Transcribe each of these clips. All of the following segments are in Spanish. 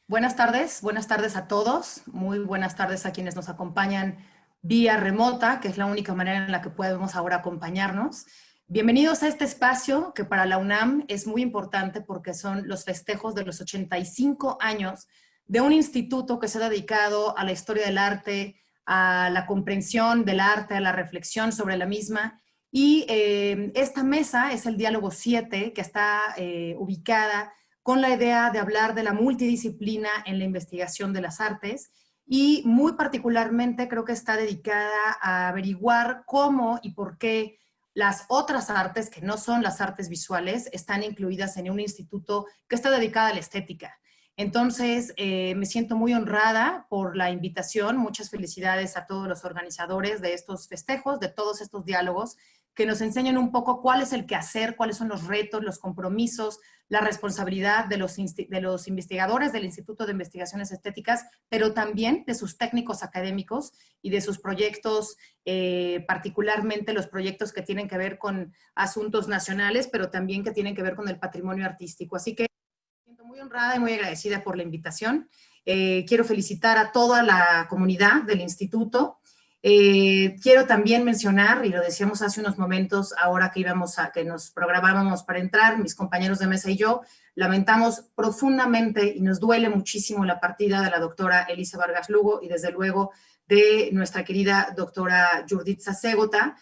Buenas tardes a todos, muy buenas tardes a quienes nos acompañan vía remota, que es la única manera en la que podemos ahora acompañarnos. Bienvenidos a este espacio que para la UNAM es muy importante porque son los festejos de los 85 años de un instituto que se ha dedicado a la historia del arte, a la comprensión del arte, a la reflexión sobre la misma. Y esta mesa es el Diálogo 7, que está ubicada con la idea de hablar de la multidisciplina en la investigación de las artes y muy particularmente creo que está dedicada a averiguar cómo y por qué las otras artes, que no son las artes visuales, están incluidas en un instituto que está dedicado a la estética. Entonces, me siento muy honrada por la invitación. Muchas felicidades a todos los organizadores de estos festejos, de todos estos diálogos, que nos enseñan un poco cuál es el quehacer, cuáles son los retos, los compromisos, la responsabilidad de los investigadores del Instituto de Investigaciones Estéticas, pero también de sus técnicos académicos y de sus proyectos, particularmente los proyectos que tienen que ver con asuntos nacionales, pero también que tienen que ver con el patrimonio artístico. Así que me siento muy honrada y muy agradecida por la invitación. Quiero felicitar a toda la comunidad del instituto. Quiero también mencionar, y lo decíamos hace unos momentos, ahora que nos programábamos para entrar, mis compañeros de mesa y yo, lamentamos profundamente y nos duele muchísimo la partida de la doctora Elisa Vargas Lugo y desde luego de nuestra querida doctora Juditza Ségota,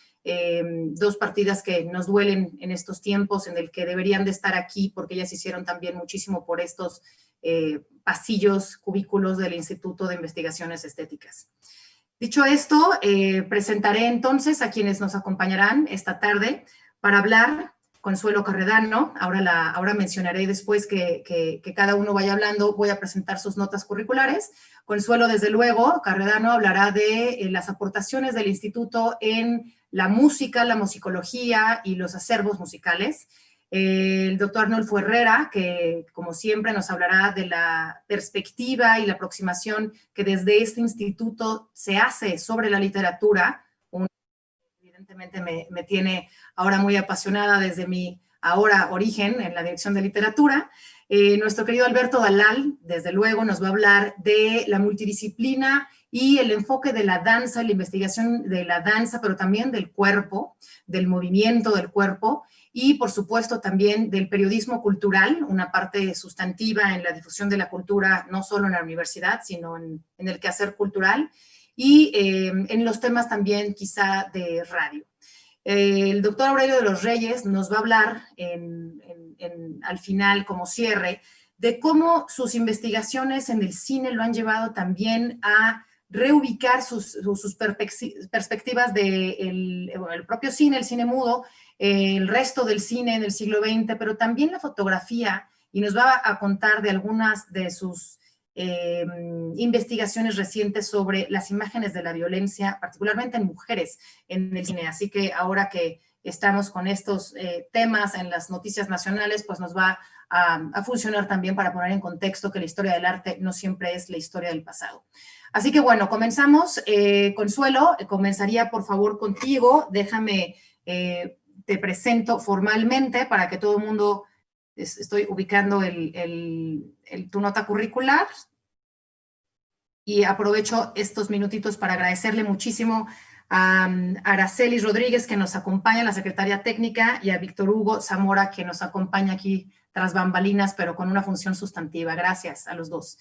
dos partidas que nos duelen en estos tiempos en el que deberían de estar aquí porque ellas hicieron también muchísimo por estos pasillos, cubículos del Instituto de Investigaciones Estéticas. Dicho esto, presentaré entonces a quienes nos acompañarán esta tarde para hablar. Consuelo Carredano, ahora mencionaré después que cada uno vaya hablando, voy a presentar sus notas curriculares. Consuelo, desde luego, Carredano hablará de las aportaciones del instituto en la música, la musicología y los acervos musicales. El doctor Arnulfo Herrera, que como siempre nos hablará de la perspectiva y la aproximación que desde este instituto se hace sobre la literatura. Evidentemente me tiene ahora muy apasionada desde mi ahora origen en la dirección de literatura. Nuestro querido Alberto Dalal, desde luego, nos va a hablar de la multidisciplina y el enfoque de la danza, la investigación de la danza, pero también del cuerpo, del movimiento del cuerpo, y por supuesto también del periodismo cultural, una parte sustantiva en la difusión de la cultura, no solo en la universidad, sino en el quehacer cultural, y en los temas también quizá de radio. El doctor Aurelio de los Reyes nos va a hablar al final, como cierre, de cómo sus investigaciones en el cine lo han llevado también a reubicar sus perspectivas del el propio cine, el cine mudo, el resto del cine en el siglo XX, pero también la fotografía, y nos va a contar de algunas de sus investigaciones recientes sobre las imágenes de la violencia, particularmente en mujeres en el cine. Así que ahora que estamos con estos temas en las noticias nacionales, pues nos va a funcionar también para poner en contexto que la historia del arte no siempre es la historia del pasado. Así que bueno, comenzamos. Consuelo, comenzaría por favor contigo. Déjame, te presento formalmente para que todo el mundo... Estoy ubicando tu nota curricular y aprovecho estos minutitos para agradecerle muchísimo a Araceli Rodríguez, que nos acompaña, la secretaria técnica, y a Víctor Hugo Zamora, que nos acompaña aquí tras bambalinas, pero con una función sustantiva. Gracias a los dos.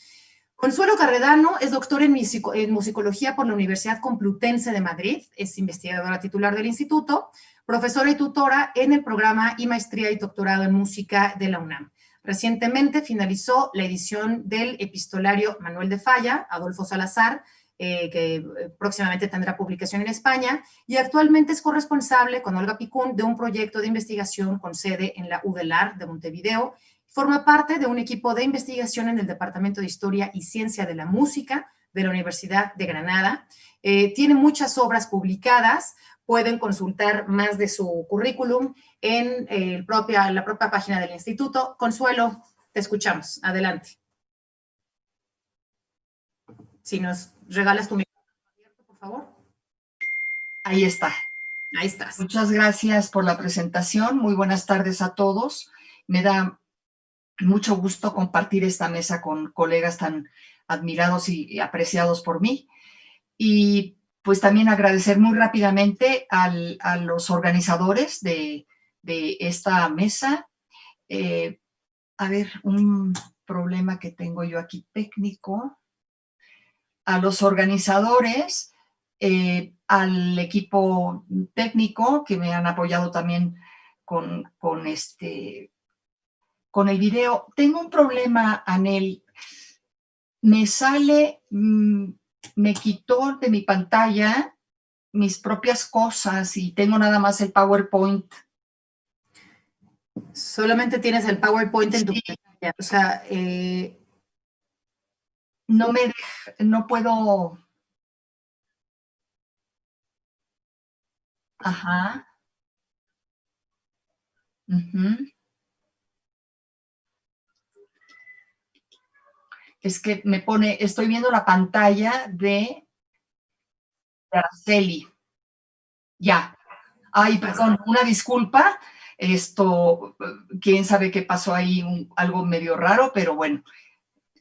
Consuelo Carredano es doctora en musicología por la Universidad Complutense de Madrid, es investigadora titular del instituto, profesora y tutora en el programa y maestría y doctorado en música de la UNAM. Recientemente finalizó la edición del epistolario Manuel de Falla, Adolfo Salazar, que próximamente tendrá publicación en España, y actualmente es corresponsable con Olga Picún de un proyecto de investigación con sede en la UDELAR de Montevideo. Forma parte de un equipo de investigación en el Departamento de Historia y Ciencia de la Música de la Universidad de Granada. Tiene muchas obras publicadas. Pueden consultar más de su currículum en la propia página del instituto. Consuelo, te escuchamos. Adelante. Si nos regalas tu micrófono abierto, por favor. Ahí está. Ahí estás. Muchas gracias por la presentación. Muy buenas tardes a todos. Me da mucho gusto compartir esta mesa con colegas tan admirados y apreciados por mí. Y pues también agradecer muy rápidamente a los organizadores de esta mesa. A ver, un problema que tengo yo aquí técnico. A los organizadores, al equipo técnico que me han apoyado también con el video. Tengo un problema, Anel. Me sale, me quitó de mi pantalla mis propias cosas y tengo nada más el PowerPoint. Solamente tienes el PowerPoint en tu Sí, pantalla. O sea, no me deja, no puedo. Ajá. Uh-huh. Es que me pone, estoy viendo la pantalla de Araceli. Ya. Ay, perdón, una disculpa. Esto, quién sabe qué pasó ahí, algo medio raro, pero bueno,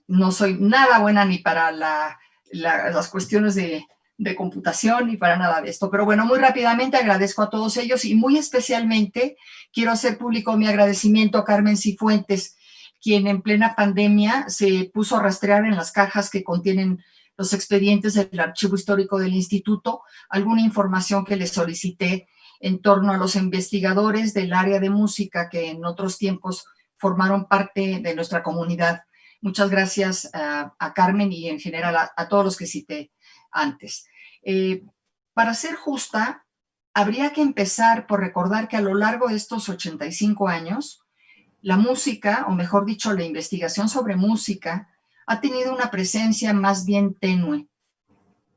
no soy nada buena ni para las cuestiones de computación ni para nada de esto. Pero bueno, muy rápidamente agradezco a todos ellos y muy especialmente quiero hacer público mi agradecimiento a Carmen Cifuentes, quien en plena pandemia se puso a rastrear en las cajas que contienen los expedientes del archivo histórico del instituto alguna información que le solicité en torno a los investigadores del área de música que en otros tiempos formaron parte de nuestra comunidad. Muchas gracias a Carmen y en general a todos los que cité antes. Para ser justa, habría que empezar por recordar que a lo largo de estos 85 años, la música, o mejor dicho, la investigación sobre música, ha tenido una presencia más bien tenue.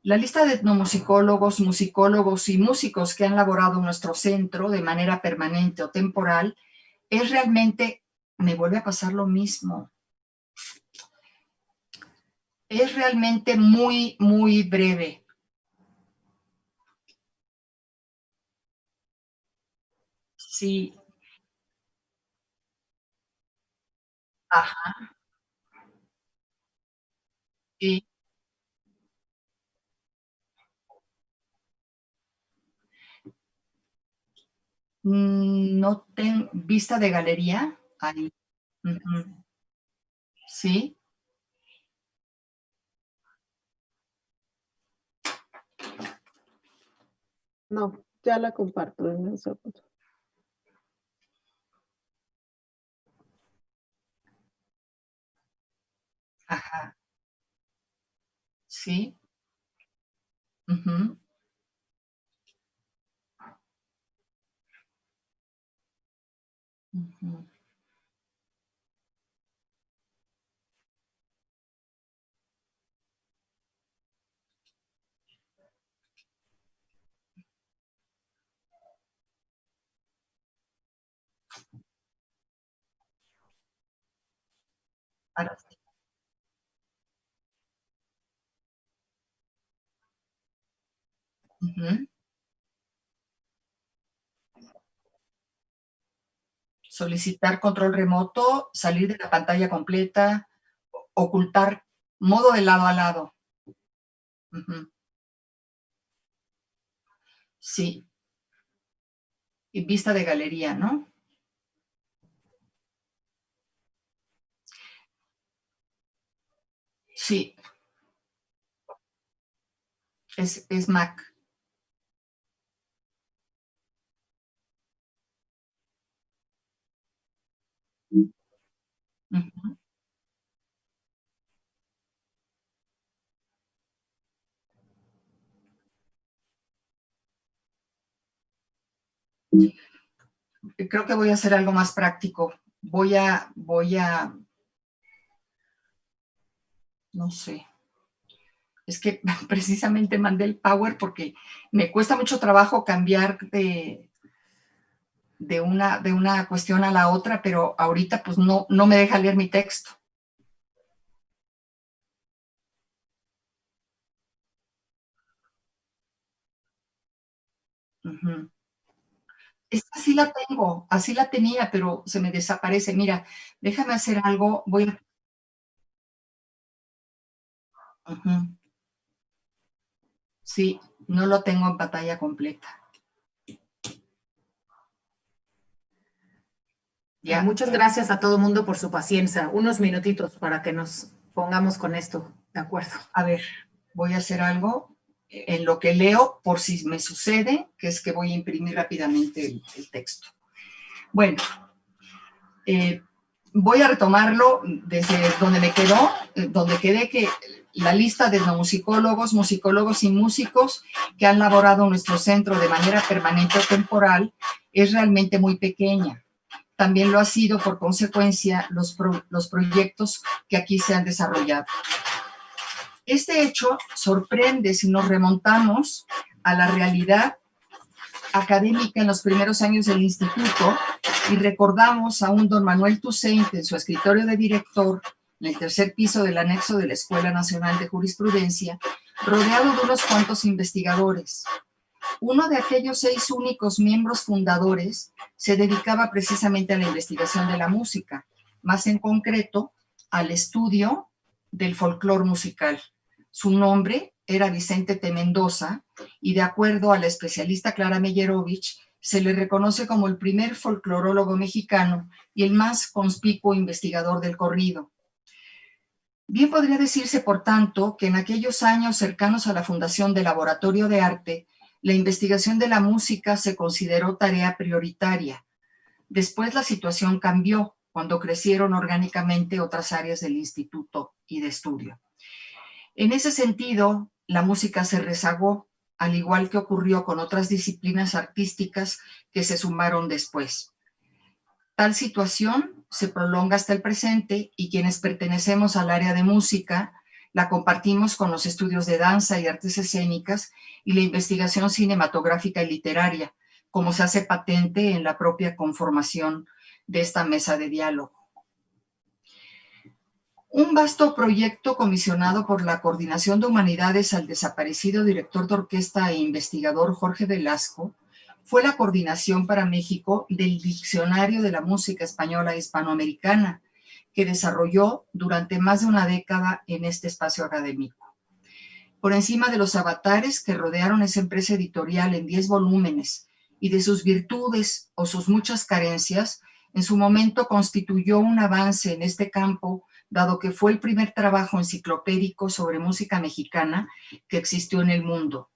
La lista de etnomusicólogos, musicólogos y músicos que han laborado en nuestro centro de manera permanente o temporal es realmente, me vuelve a pasar lo mismo, es realmente muy, muy breve. Sí, ajá, sí. No tengo vista de galería ahí. Ujú. Sí, No, ya la comparto, denme un segundo. ajá, sí. Ujú, ujú. Ahora sí. Ujú. Solicitar control remoto, salir de la pantalla completa, ocultar modo de lado a lado. Ujú. Sí, y vista de galería, ¿no? Sí, es Mac. Ujú. Creo que voy a hacer algo más práctico. No sé, es que precisamente mandé el Power porque me cuesta mucho trabajo cambiar de una cuestión a la otra, pero ahorita pues no me deja leer mi texto. Uh-huh. Esta sí la tengo, así la tenía, pero se me desaparece. Mira, déjame hacer algo, voy a... Ujú. Sí, no lo tengo en pantalla completa. Ya. Muchas gracias a todo mundo por su paciencia. Unos minutitos para que nos pongamos con esto, ¿de acuerdo? A ver, voy a hacer algo en lo que leo por si me sucede, que es que voy a imprimir rápidamente el texto. Bueno, voy a retomarlo desde donde me quedó, donde quedé, que la lista de musicólogos, musicólogos y músicos que han laborado en nuestro centro de manera permanente o temporal es realmente muy pequeña. También lo ha sido, por consecuencia, los proyectos que aquí se han desarrollado. Este hecho sorprende si nos remontamos a la realidad académica en los primeros años del instituto y recordamos a un don Manuel Toussaint en su escritorio de director, en el tercer piso del anexo de la Escuela Nacional de Jurisprudencia, rodeado de unos cuantos investigadores. Uno de aquellos 6 únicos miembros fundadores se dedicaba precisamente a la investigación de la música, más en concreto al estudio del folclore musical. Su nombre era Vicente T. Mendoza y, de acuerdo a la especialista Clara Meyerowicz, se le reconoce como el primer folclorólogo mexicano y el más conspicuo investigador del corrido. Bien podría decirse, por tanto, que en aquellos años cercanos a la fundación del Laboratorio de Arte, la investigación de la música se consideró tarea prioritaria. Después la situación cambió cuando crecieron orgánicamente otras áreas del instituto y de estudio. En ese sentido, la música se rezagó, al igual que ocurrió con otras disciplinas artísticas que se sumaron después. Tal situación se prolonga hasta el presente y quienes pertenecemos al área de música la compartimos con los estudios de danza y artes escénicas y la investigación cinematográfica y literaria, como se hace patente en la propia conformación de esta mesa de diálogo. Un vasto proyecto comisionado por la Coordinación de Humanidades al desaparecido director de orquesta e investigador Jorge Velasco fue la coordinación para México del Diccionario de la Música Española Hispanoamericana, que desarrolló durante más de una década en este espacio académico. Por encima de los avatares que rodearon esa empresa editorial en 10 volúmenes y de sus virtudes o sus muchas carencias, en su momento constituyó un avance en este campo, dado que fue el primer trabajo enciclopédico sobre música mexicana que existió en el mundo.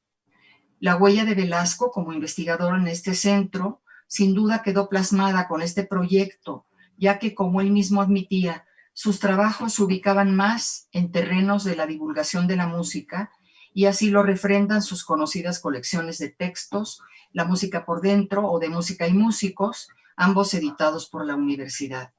La huella de Velasco como investigador en este centro sin duda quedó plasmada con este proyecto, ya que, como él mismo admitía, sus trabajos se ubicaban más en terrenos de la divulgación de la música, y así lo refrendan sus conocidas colecciones de textos, La música por dentro o de Música y Músicos, ambos editados por la universidad.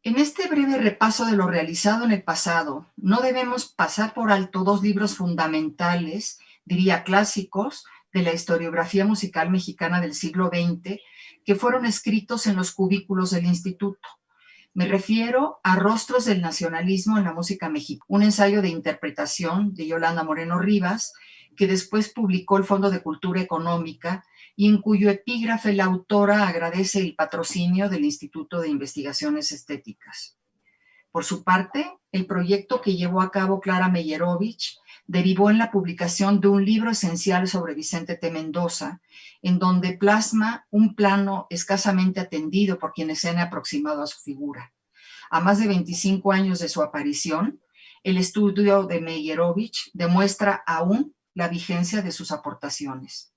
En este breve repaso de lo realizado en el pasado, no debemos pasar por alto 2 libros fundamentales, diría clásicos, de la historiografía musical mexicana del siglo XX, que fueron escritos en los cubículos del instituto. Me refiero a Rostros del Nacionalismo en la Música Mexicana, un ensayo de interpretación de Yolanda Moreno Rivas, que después publicó el Fondo de Cultura Económica y en cuyo epígrafe la autora agradece el patrocinio del Instituto de Investigaciones Estéticas. Por su parte, el proyecto que llevó a cabo Clara Meyerowicz derivó en la publicación de un libro esencial sobre Vicente T. Mendoza, en donde plasma un plano escasamente atendido por quienes se han aproximado a su figura. A más de 25 años de su aparición, el estudio de Meyerowicz demuestra aún la vigencia de sus aportaciones.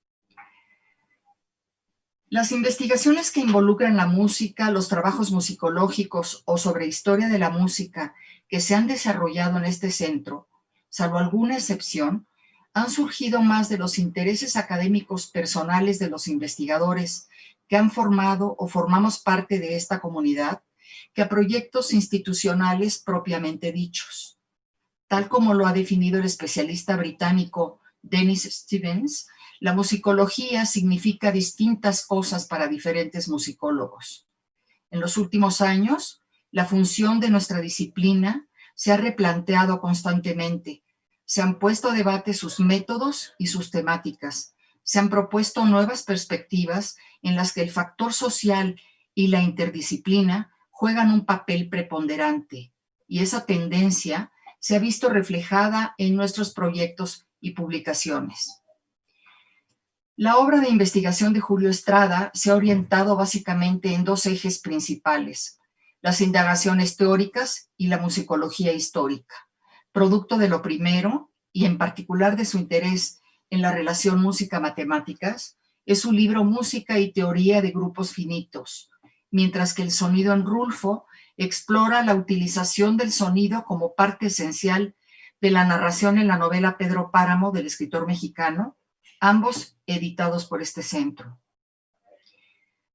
Las investigaciones que involucran la música, los trabajos musicológicos o sobre historia de la música que se han desarrollado en este centro, salvo alguna excepción, han surgido más de los intereses académicos personales de los investigadores que han formado o formamos parte de esta comunidad que a proyectos institucionales propiamente dichos. Tal como lo ha definido el especialista británico Dennis Stevens, la musicología significa distintas cosas para diferentes musicólogos. En los últimos años, la función de nuestra disciplina se ha replanteado constantemente. Se han puesto a debate sus métodos y sus temáticas. se han propuesto nuevas perspectivas en las que el factor social y la interdisciplina juegan un papel preponderante, y esa tendencia se ha visto reflejada en nuestros proyectos y publicaciones. La obra de investigación de Julio Estrada se ha orientado básicamente en dos ejes principales: las indagaciones teóricas y la musicología histórica. Producto de lo primero, y en particular de su interés en la relación música-matemáticas, es su libro Música y Teoría de Grupos Finitos, mientras que El sonido en Rulfo explora la utilización del sonido como parte esencial de la narración en la novela Pedro Páramo del escritor mexicano, ambos editados por este centro.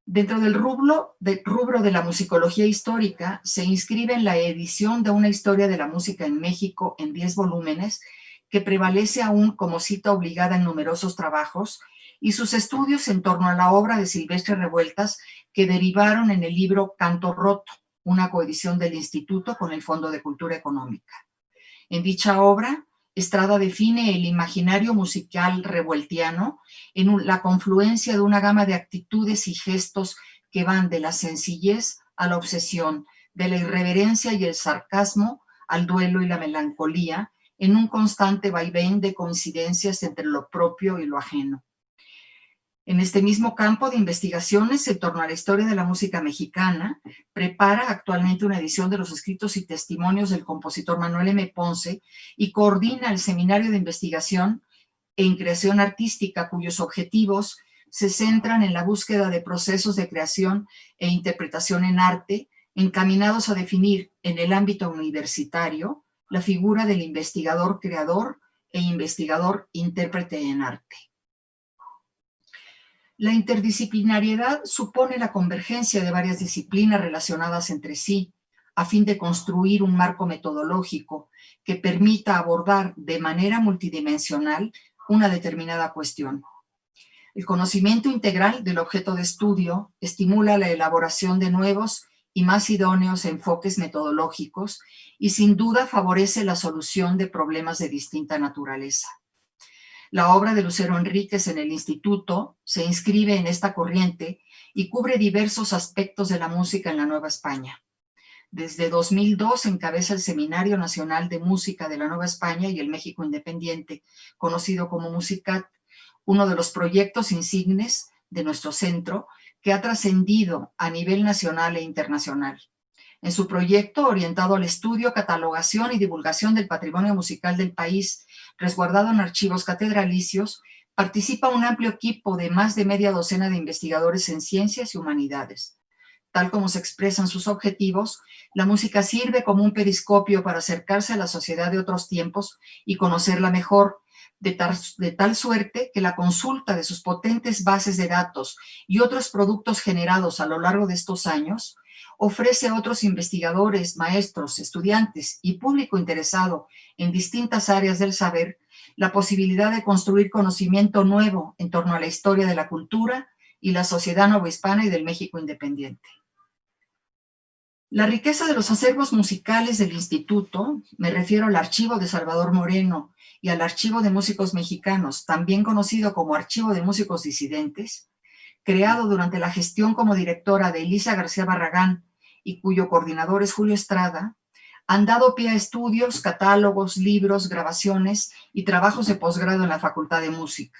Dentro del rubro de la musicología histórica se inscribe en la edición de una historia de la música en México en 10 volúmenes, que prevalece aún como cita obligada en numerosos trabajos, y sus estudios en torno a la obra de Silvestre Revueltas, que derivaron en el libro Canto Roto, una coedición del Instituto con el Fondo de Cultura Económica. En dicha obra, Estrada define el imaginario musical revueltiano en la confluencia de una gama de actitudes y gestos que van de la sencillez a la obsesión, de la irreverencia y el sarcasmo al duelo y la melancolía, en un constante vaivén de coincidencias entre lo propio y lo ajeno. En este mismo campo de investigaciones en torno a la historia de la música mexicana, prepara actualmente una edición de los escritos y testimonios del compositor Manuel M. Ponce y coordina el seminario de investigación en creación artística, cuyos objetivos se centran en la búsqueda de procesos de creación e interpretación en arte, encaminados a definir en el ámbito universitario la figura del investigador creador e investigador intérprete en arte. La interdisciplinariedad supone la convergencia de varias disciplinas relacionadas entre sí, a fin de construir un marco metodológico que permita abordar de manera multidimensional una determinada cuestión. El conocimiento integral del objeto de estudio estimula la elaboración de nuevos y más idóneos enfoques metodológicos y sin duda favorece la solución de problemas de distinta naturaleza. La obra de Lucero Enríquez en el Instituto se inscribe en esta corriente y cubre diversos aspectos de la música en la Nueva España. Desde 2002 encabeza el Seminario Nacional de Música de la Nueva España y el México Independiente, conocido como Musicat, uno de los proyectos insignes de nuestro centro que ha trascendido a nivel nacional e internacional. En su proyecto, orientado al estudio, catalogación y divulgación del patrimonio musical del país, resguardado en archivos catedralicios, participa un amplio equipo de más de media docena de investigadores en ciencias y humanidades. Tal como se expresan sus objetivos, la música sirve como un periscopio para acercarse a la sociedad de otros tiempos y conocerla mejor, de tal suerte que la consulta de sus potentes bases de datos y otros productos generados a lo largo de estos años ofrece a otros investigadores, maestros, estudiantes y público interesado en distintas áreas del saber la posibilidad de construir conocimiento nuevo en torno a la historia de la cultura y la sociedad novohispana y del México independiente. La riqueza de los acervos musicales del Instituto, me refiero al Archivo de Salvador Moreno y al Archivo de Músicos Mexicanos, también conocido como Archivo de Músicos Disidentes, creado durante la gestión como directora de Elisa García Barragán y cuyo coordinador es Julio Estrada, han dado pie a estudios, catálogos, libros, grabaciones y trabajos de posgrado en la Facultad de Música.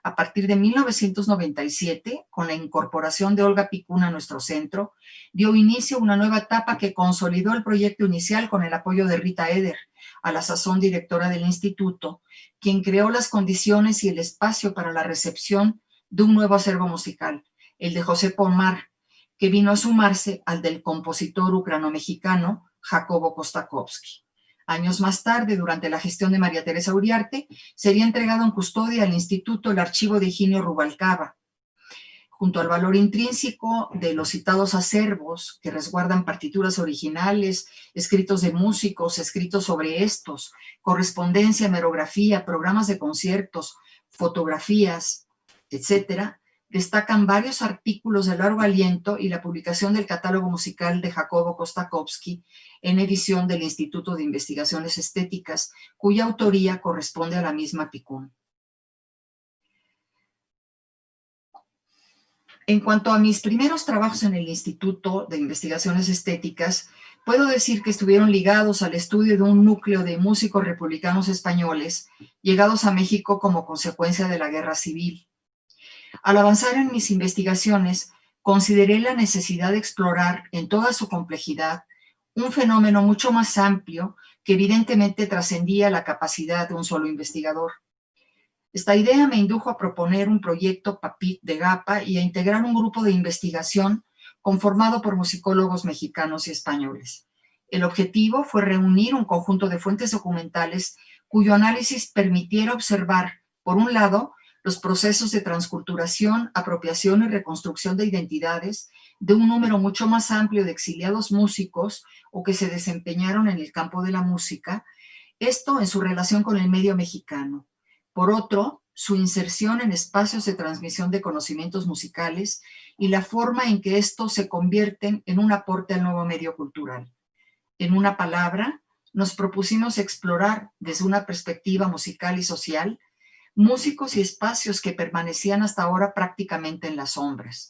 A partir de 1997, con la incorporación de Olga Picún a nuestro centro, dio inicio a una nueva etapa que consolidó el proyecto inicial con el apoyo de Rita Eder, a la sazón directora del instituto, quien creó las condiciones y el espacio para la recepción de un nuevo acervo musical, el de José Pomar, que vino a sumarse al del compositor ucrano-mexicano Jacobo Kostakowski. Años más tarde, durante la gestión de María Teresa Uriarte, sería entregado en custodia al Instituto el archivo de Higinio Rubalcaba. Junto al valor intrínseco de los citados acervos, que resguardan partituras originales, escritos de músicos, escritos sobre estos, correspondencia, hemerografía, programas de conciertos, fotografías, etcétera, destacan varios artículos de largo aliento y la publicación del catálogo musical de Jacobo Kostakowski en edición del Instituto de Investigaciones Estéticas, cuya autoría corresponde a la misma Picún. En cuanto a mis primeros trabajos en el Instituto de Investigaciones Estéticas, puedo decir que estuvieron ligados al estudio de un núcleo de músicos republicanos españoles llegados a México como consecuencia de la Guerra Civil. Al avanzar en mis investigaciones, consideré la necesidad de explorar en toda su complejidad un fenómeno mucho más amplio que evidentemente trascendía la capacidad de un solo investigador. Esta idea me indujo a proponer un proyecto PAPIT de GAPA y a integrar un grupo de investigación conformado por musicólogos mexicanos y españoles. El objetivo fue reunir un conjunto de fuentes documentales cuyo análisis permitiera observar, por un lado, los procesos de transculturación, apropiación y reconstrucción de identidades de un número mucho más amplio de exiliados músicos o que se desempeñaron en el campo de la música, esto en su relación con el medio mexicano. Por otro, su inserción en espacios de transmisión de conocimientos musicales y la forma en que estos se convierten en un aporte al nuevo medio cultural. En una palabra, nos propusimos explorar desde una perspectiva musical y social músicos y espacios que permanecían hasta ahora prácticamente en las sombras.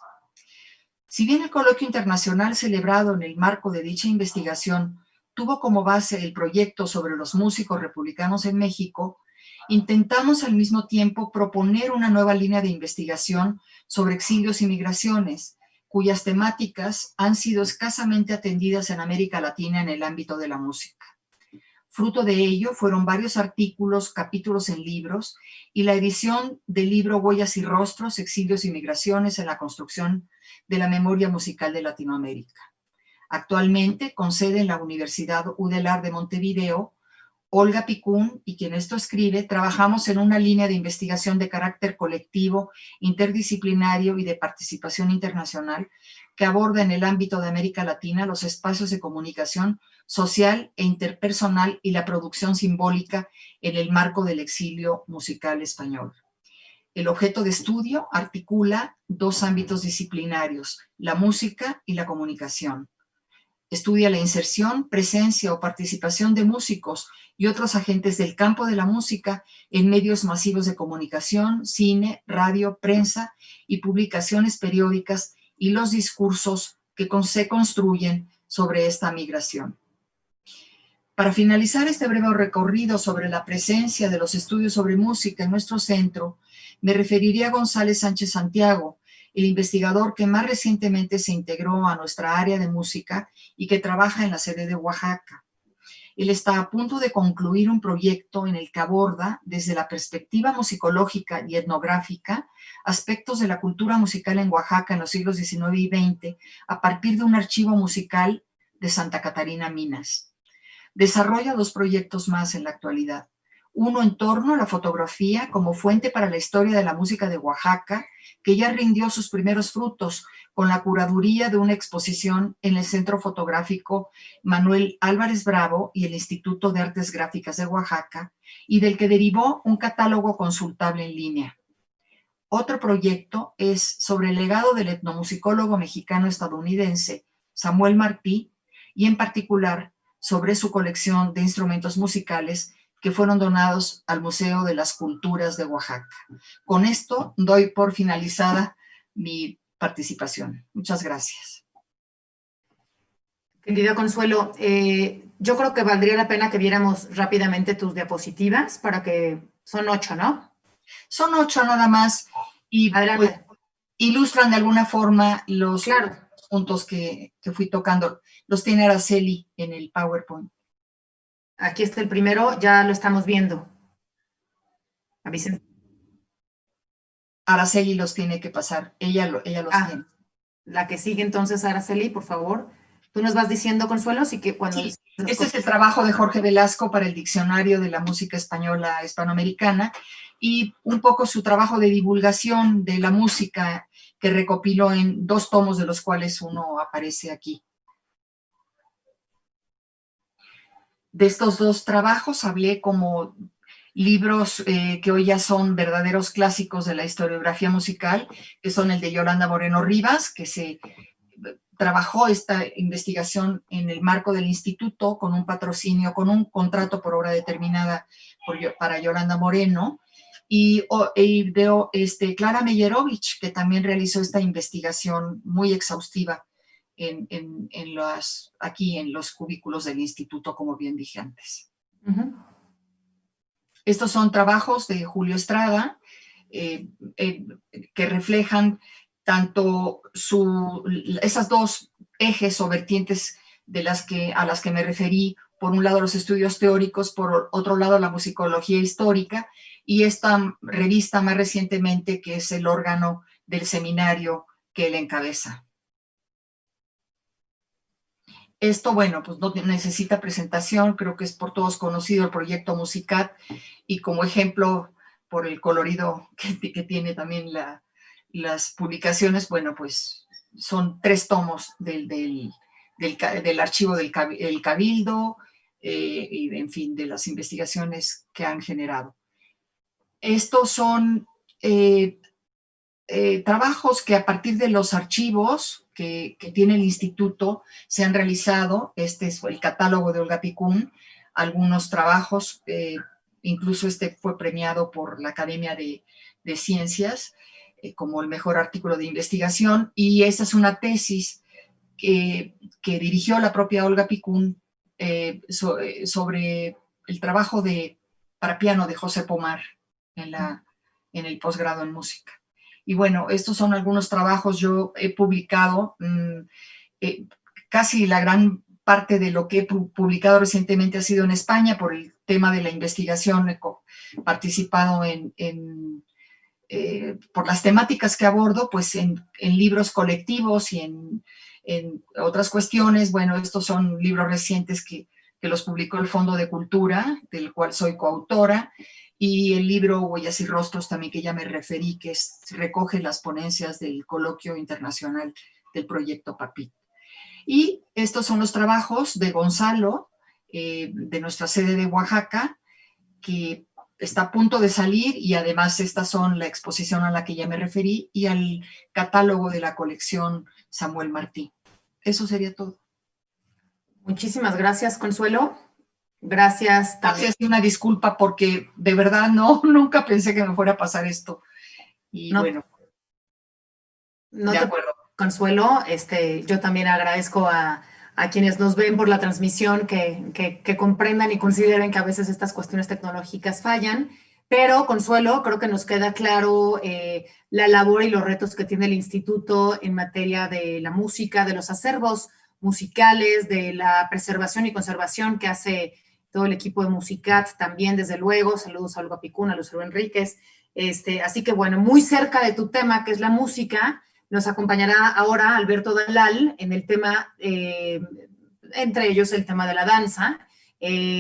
Si bien el coloquio internacional celebrado en el marco de dicha investigación tuvo como base el proyecto sobre los músicos republicanos en México, intentamos al mismo tiempo proponer una nueva línea de investigación sobre exilios y migraciones, cuyas temáticas han sido escasamente atendidas en América Latina en el ámbito de la música. Fruto de ello fueron varios artículos, capítulos en libros y la edición del libro Huellas y Rostros, Exilios y Migraciones en la construcción de la memoria musical de Latinoamérica. Actualmente, con sede en la Universidad UDELAR de Montevideo, Olga Picún y quien esto escribe, trabajamos en una línea de investigación de carácter colectivo, interdisciplinario y de participación internacional que aborda en el ámbito de América Latina los espacios de comunicación social e interpersonal y la producción simbólica en el marco del exilio musical español. El objeto de estudio articula dos ámbitos disciplinarios, la música y la comunicación. Estudia la inserción, presencia o participación de músicos y otros agentes del campo de la música en medios masivos de comunicación, cine, radio, prensa y publicaciones periódicas y los discursos que se construyen sobre esta migración. Para finalizar este breve recorrido sobre la presencia de los estudios sobre música en nuestro centro, me referiría a González Sánchez Santiago, el investigador que más recientemente se integró a nuestra área de música y que trabaja en la sede de Oaxaca. Él está a punto de concluir un proyecto en el que aborda, desde la perspectiva musicológica y etnográfica, aspectos de la cultura musical en Oaxaca en los siglos XIX y XX a partir de un archivo musical de Santa Catarina Minas. Desarrolla dos proyectos más en la actualidad. Uno en torno a la fotografía como fuente para la historia de la música de Oaxaca, que ya rindió sus primeros frutos con la curaduría de una exposición en el Centro Fotográfico Manuel Álvarez Bravo y el Instituto de Artes Gráficas de Oaxaca, y del que derivó un catálogo consultable en línea. Otro proyecto es sobre el legado del etnomusicólogo mexicano-estadounidense Samuel Martí, y en particular sobre su colección de instrumentos musicales que fueron donados al Museo de las Culturas de Oaxaca. Con esto doy por finalizada mi participación. Muchas gracias. Querida Consuelo, yo creo que valdría la pena que viéramos rápidamente tus diapositivas para que son 8, ¿no? Son 8 nada más y pues, ilustran de alguna forma los puntos que fui tocando. Los tiene Araceli en el PowerPoint. Aquí está el primero, ya lo estamos viendo. Avisen. Araceli los tiene que pasar, ella los tiene. La que sigue entonces, Araceli, por favor. Tú nos vas diciendo, Consuelo, sí que cuando... Sí, este es el trabajo de Jorge Velasco para el Diccionario de la Música Española Hispanoamericana y un poco su trabajo de divulgación de la música que recopiló en 2 tomos, de los cuales uno aparece aquí. De estos 2 trabajos hablé como libros que hoy ya son verdaderos clásicos de la historiografía musical, que son el de Yolanda Moreno Rivas, que se trabajó esta investigación en el marco del instituto con un patrocinio, con un contrato por obra determinada para Yolanda Moreno, Clara Meyerovich, que también realizó esta investigación muy exhaustiva aquí en los cubículos del instituto, como bien dije antes. Ujú. Estos son trabajos de Julio Estrada, que reflejan tanto esas dos ejes o vertientes a las que me referí, por un lado los estudios teóricos, por otro lado la musicología histórica, y esta revista más recientemente, que es el órgano del seminario que él encabeza. Esto, bueno, pues no necesita presentación, creo que es por todos conocido el proyecto Musicat, y como ejemplo, por el colorido que tiene también las publicaciones, bueno, pues son 3 tomos del archivo del Cabildo, y en fin, de las investigaciones que han generado. Estos son trabajos que a partir de los archivos que tiene el instituto se han realizado. Este es el catálogo de Olga Picún, algunos trabajos, incluso este fue premiado por la Academia de Ciencias como el mejor artículo de investigación, y esta es una tesis que dirigió la propia Olga Picún sobre el trabajo para piano de José Pomar en el posgrado en música. Y bueno, estos son algunos trabajos. Yo he publicado casi la gran parte de lo que he publicado recientemente ha sido en España por el tema de la investigación. He participado por las temáticas que abordo, pues en libros colectivos y en otras cuestiones. Bueno, estos son libros recientes que los publicó el Fondo de Cultura, del cual soy coautora, y el libro Huellas y Rostros también, que ya me referí, que recoge las ponencias del Coloquio Internacional del Proyecto PAPIT. Y estos son los trabajos de Gonzalo, de nuestra sede de Oaxaca, que está a punto de salir, y además estas son la exposición a la que ya me referí y al catálogo de la colección Samuel Martí. Eso sería todo. Muchísimas gracias, Consuelo. Gracias también. Gracias y una disculpa porque de verdad nunca pensé que me fuera a pasar esto. Y No, bueno, no de te acuerdo. Consuelo, yo también agradezco a quienes nos ven por la transmisión que comprendan y consideren que a veces estas cuestiones tecnológicas fallan, pero Consuelo, creo que nos queda claro la labor y los retos que tiene el instituto en materia de la música, de los acervos musicales, de la preservación y conservación que hace todo el equipo de Musicat también, desde luego. Saludos a Olga Picún, a Lucero Enríquez. Así que bueno, muy cerca de tu tema, que es la música, nos acompañará ahora Alberto Dalal en el tema, entre ellos el tema de la danza.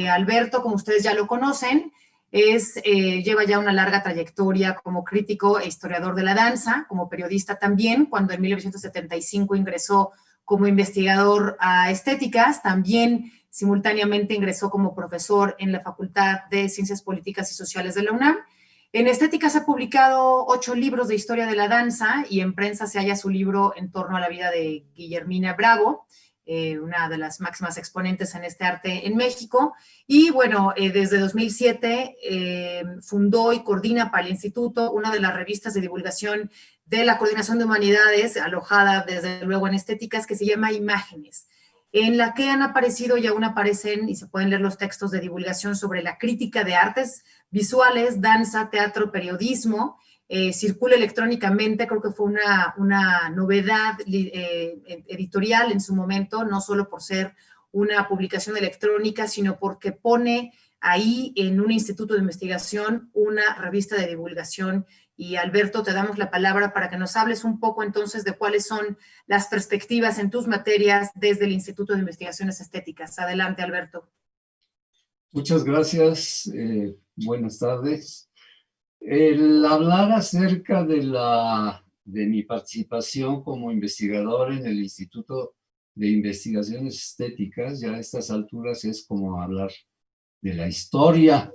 Alberto, como ustedes ya lo conocen, lleva ya una larga trayectoria como crítico e historiador de la danza, como periodista también, cuando en 1975 ingresó como investigador a estéticas, también simultáneamente ingresó como profesor en la Facultad de Ciencias Políticas y Sociales de la UNAM. En estéticas ha publicado 8 libros de historia de la danza, y en prensa se halla su libro en torno a la vida de Guillermina Bravo, una de las máximas exponentes en este arte en México. Y bueno, desde 2007 fundó y coordina para el instituto una de las revistas de divulgación de la Coordinación de Humanidades, alojada desde luego en estéticas, que se llama Imágenes, en la que han aparecido y aún aparecen, y se pueden leer los textos de divulgación sobre la crítica de artes visuales, danza, teatro, periodismo. Circula electrónicamente, creo que fue una novedad editorial en su momento, no solo por ser una publicación electrónica, sino porque pone ahí en un instituto de investigación una revista de divulgación. Y Alberto, te damos la palabra para que nos hables un poco entonces de cuáles son las perspectivas en tus materias desde el Instituto de Investigaciones Estéticas. Adelante, Alberto. Muchas gracias. Buenas tardes. El hablar acerca de mi participación como investigador en el Instituto de Investigaciones Estéticas, ya a estas alturas es como hablar de la historia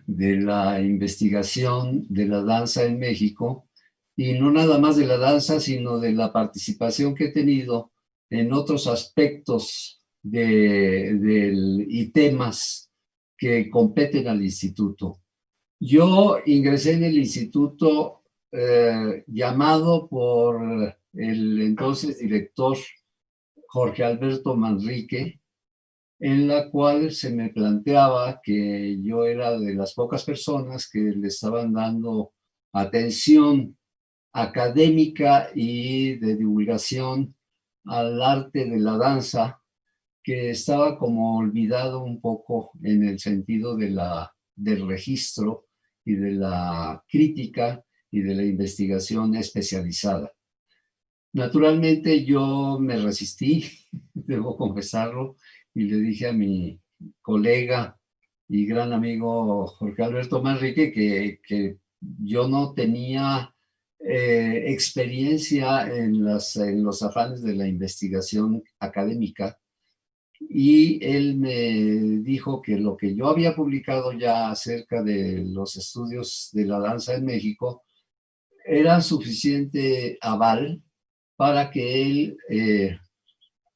de la investigación de la danza en México, y no nada más de la danza, sino de la participación que he tenido en otros aspectos y temas que competen al instituto. Yo ingresé en el instituto llamado por el entonces director Jorge Alberto Manrique, en la cual se me planteaba que yo era de las pocas personas que le estaban dando atención académica y de divulgación al arte de la danza, que estaba como olvidado un poco en el sentido del registro y de la crítica y de la investigación especializada. Naturalmente yo me resistí, debo confesarlo, y le dije a mi colega y gran amigo Jorge Alberto Manrique que yo no tenía experiencia en los afanes de la investigación académica, y él me dijo que lo que yo había publicado ya acerca de los estudios de la danza en México era suficiente aval para que él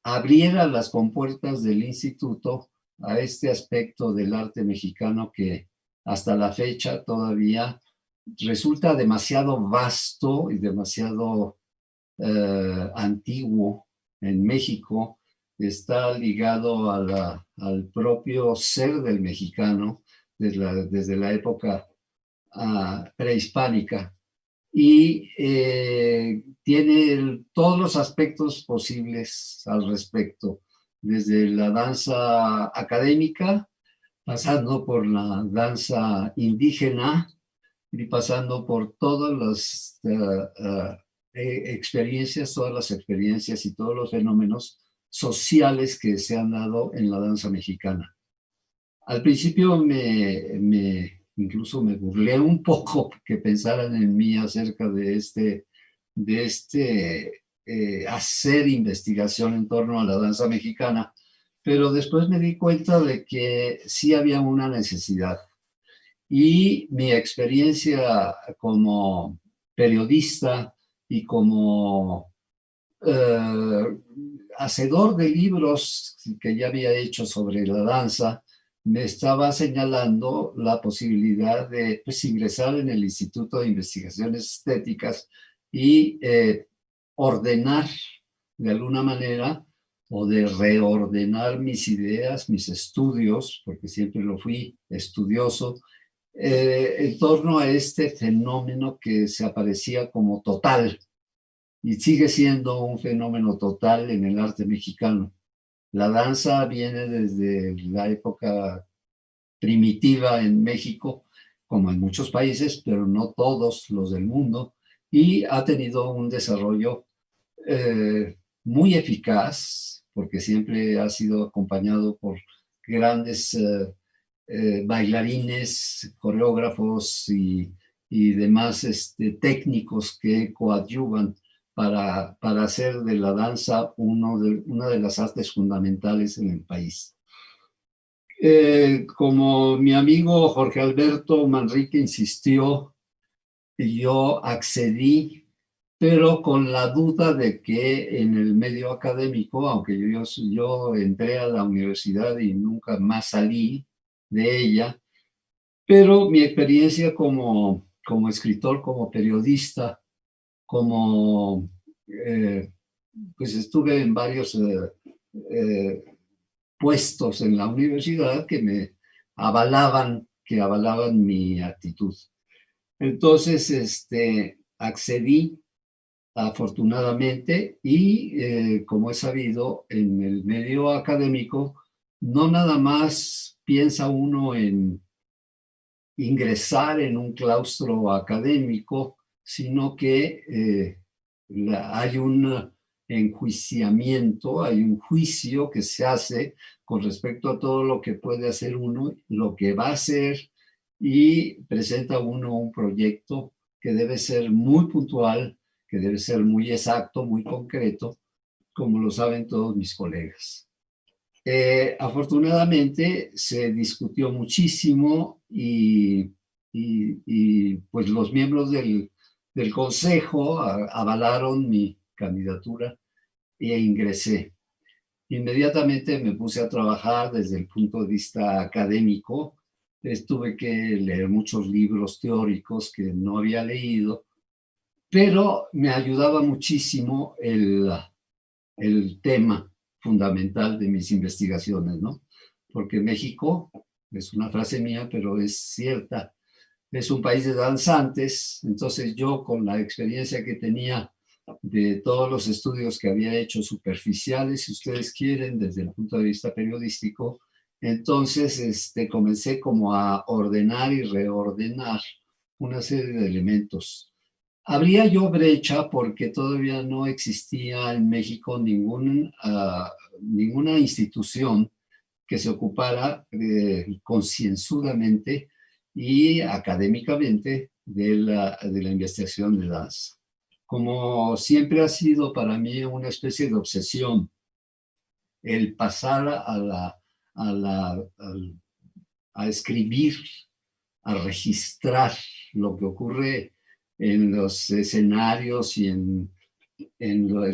abriera las compuertas del instituto a este aspecto del arte mexicano que hasta la fecha todavía resulta demasiado vasto y demasiado antiguo en México. Está ligado al propio ser del mexicano desde la época prehispánica, y tiene todos los aspectos posibles al respecto, desde la danza académica, pasando por la danza indígena y pasando por todas las experiencias, todas las experiencias y todos los fenómenos sociales que se han dado en la danza mexicana. Al principio incluso me burlé un poco que pensaran en mí acerca de hacer investigación en torno a la danza mexicana, pero después me di cuenta de que sí había una necesidad. Y mi experiencia como periodista y como hacedor de libros que ya había hecho sobre la danza, me estaba señalando la posibilidad de ingresar en el Instituto de Investigaciones Estéticas y ordenar de alguna manera, o de reordenar mis ideas, mis estudios, porque siempre lo fui estudioso, en torno a este fenómeno que se aparecía como total y sigue siendo un fenómeno total en el arte mexicano. La danza viene desde la época primitiva en México, como en muchos países, pero no todos los del mundo, y ha tenido un desarrollo muy eficaz, porque siempre ha sido acompañado por grandes bailarines, coreógrafos y demás técnicos que coadyuvan para hacer de la danza una de las artes fundamentales en el país. Como mi amigo Jorge Alberto Manrique insistió, yo accedí, pero con la duda de que en el medio académico, aunque yo entré a la universidad y nunca más salí de ella, pero mi experiencia como escritor, como periodista, pues estuve en varios puestos en la universidad que avalaban mi actitud. Entonces, accedí afortunadamente, y como he sabido, en el medio académico no nada más piensa uno en ingresar en un claustro académico, sino que hay un enjuiciamiento, hay un juicio que se hace con respecto a todo lo que puede hacer uno, lo que va a hacer, y presenta uno un proyecto que debe ser muy puntual, que debe ser muy exacto, muy concreto, como lo saben todos mis colegas. Afortunadamente se discutió muchísimo y pues los miembros del consejo avalaron mi candidatura e ingresé. Inmediatamente me puse a trabajar desde el punto de vista académico tuve que leer muchos libros teóricos que no había leído, pero me ayudaba muchísimo el tema fundamental de mis investigaciones, ¿no? Porque México, es una frase mía, pero es cierta, es un país de danzantes, entonces yo con la experiencia que tenía de todos los estudios que había hecho superficiales, si ustedes quieren, desde el punto de vista periodístico, entonces comencé como a ordenar y reordenar una serie de elementos. Habría yo brecha porque todavía no existía en México ninguna institución que se ocupara concienzudamente y académicamente de la investigación de danza. Como siempre ha sido para mí una especie de obsesión el pasar a escribir, a registrar lo que ocurre en los escenarios y en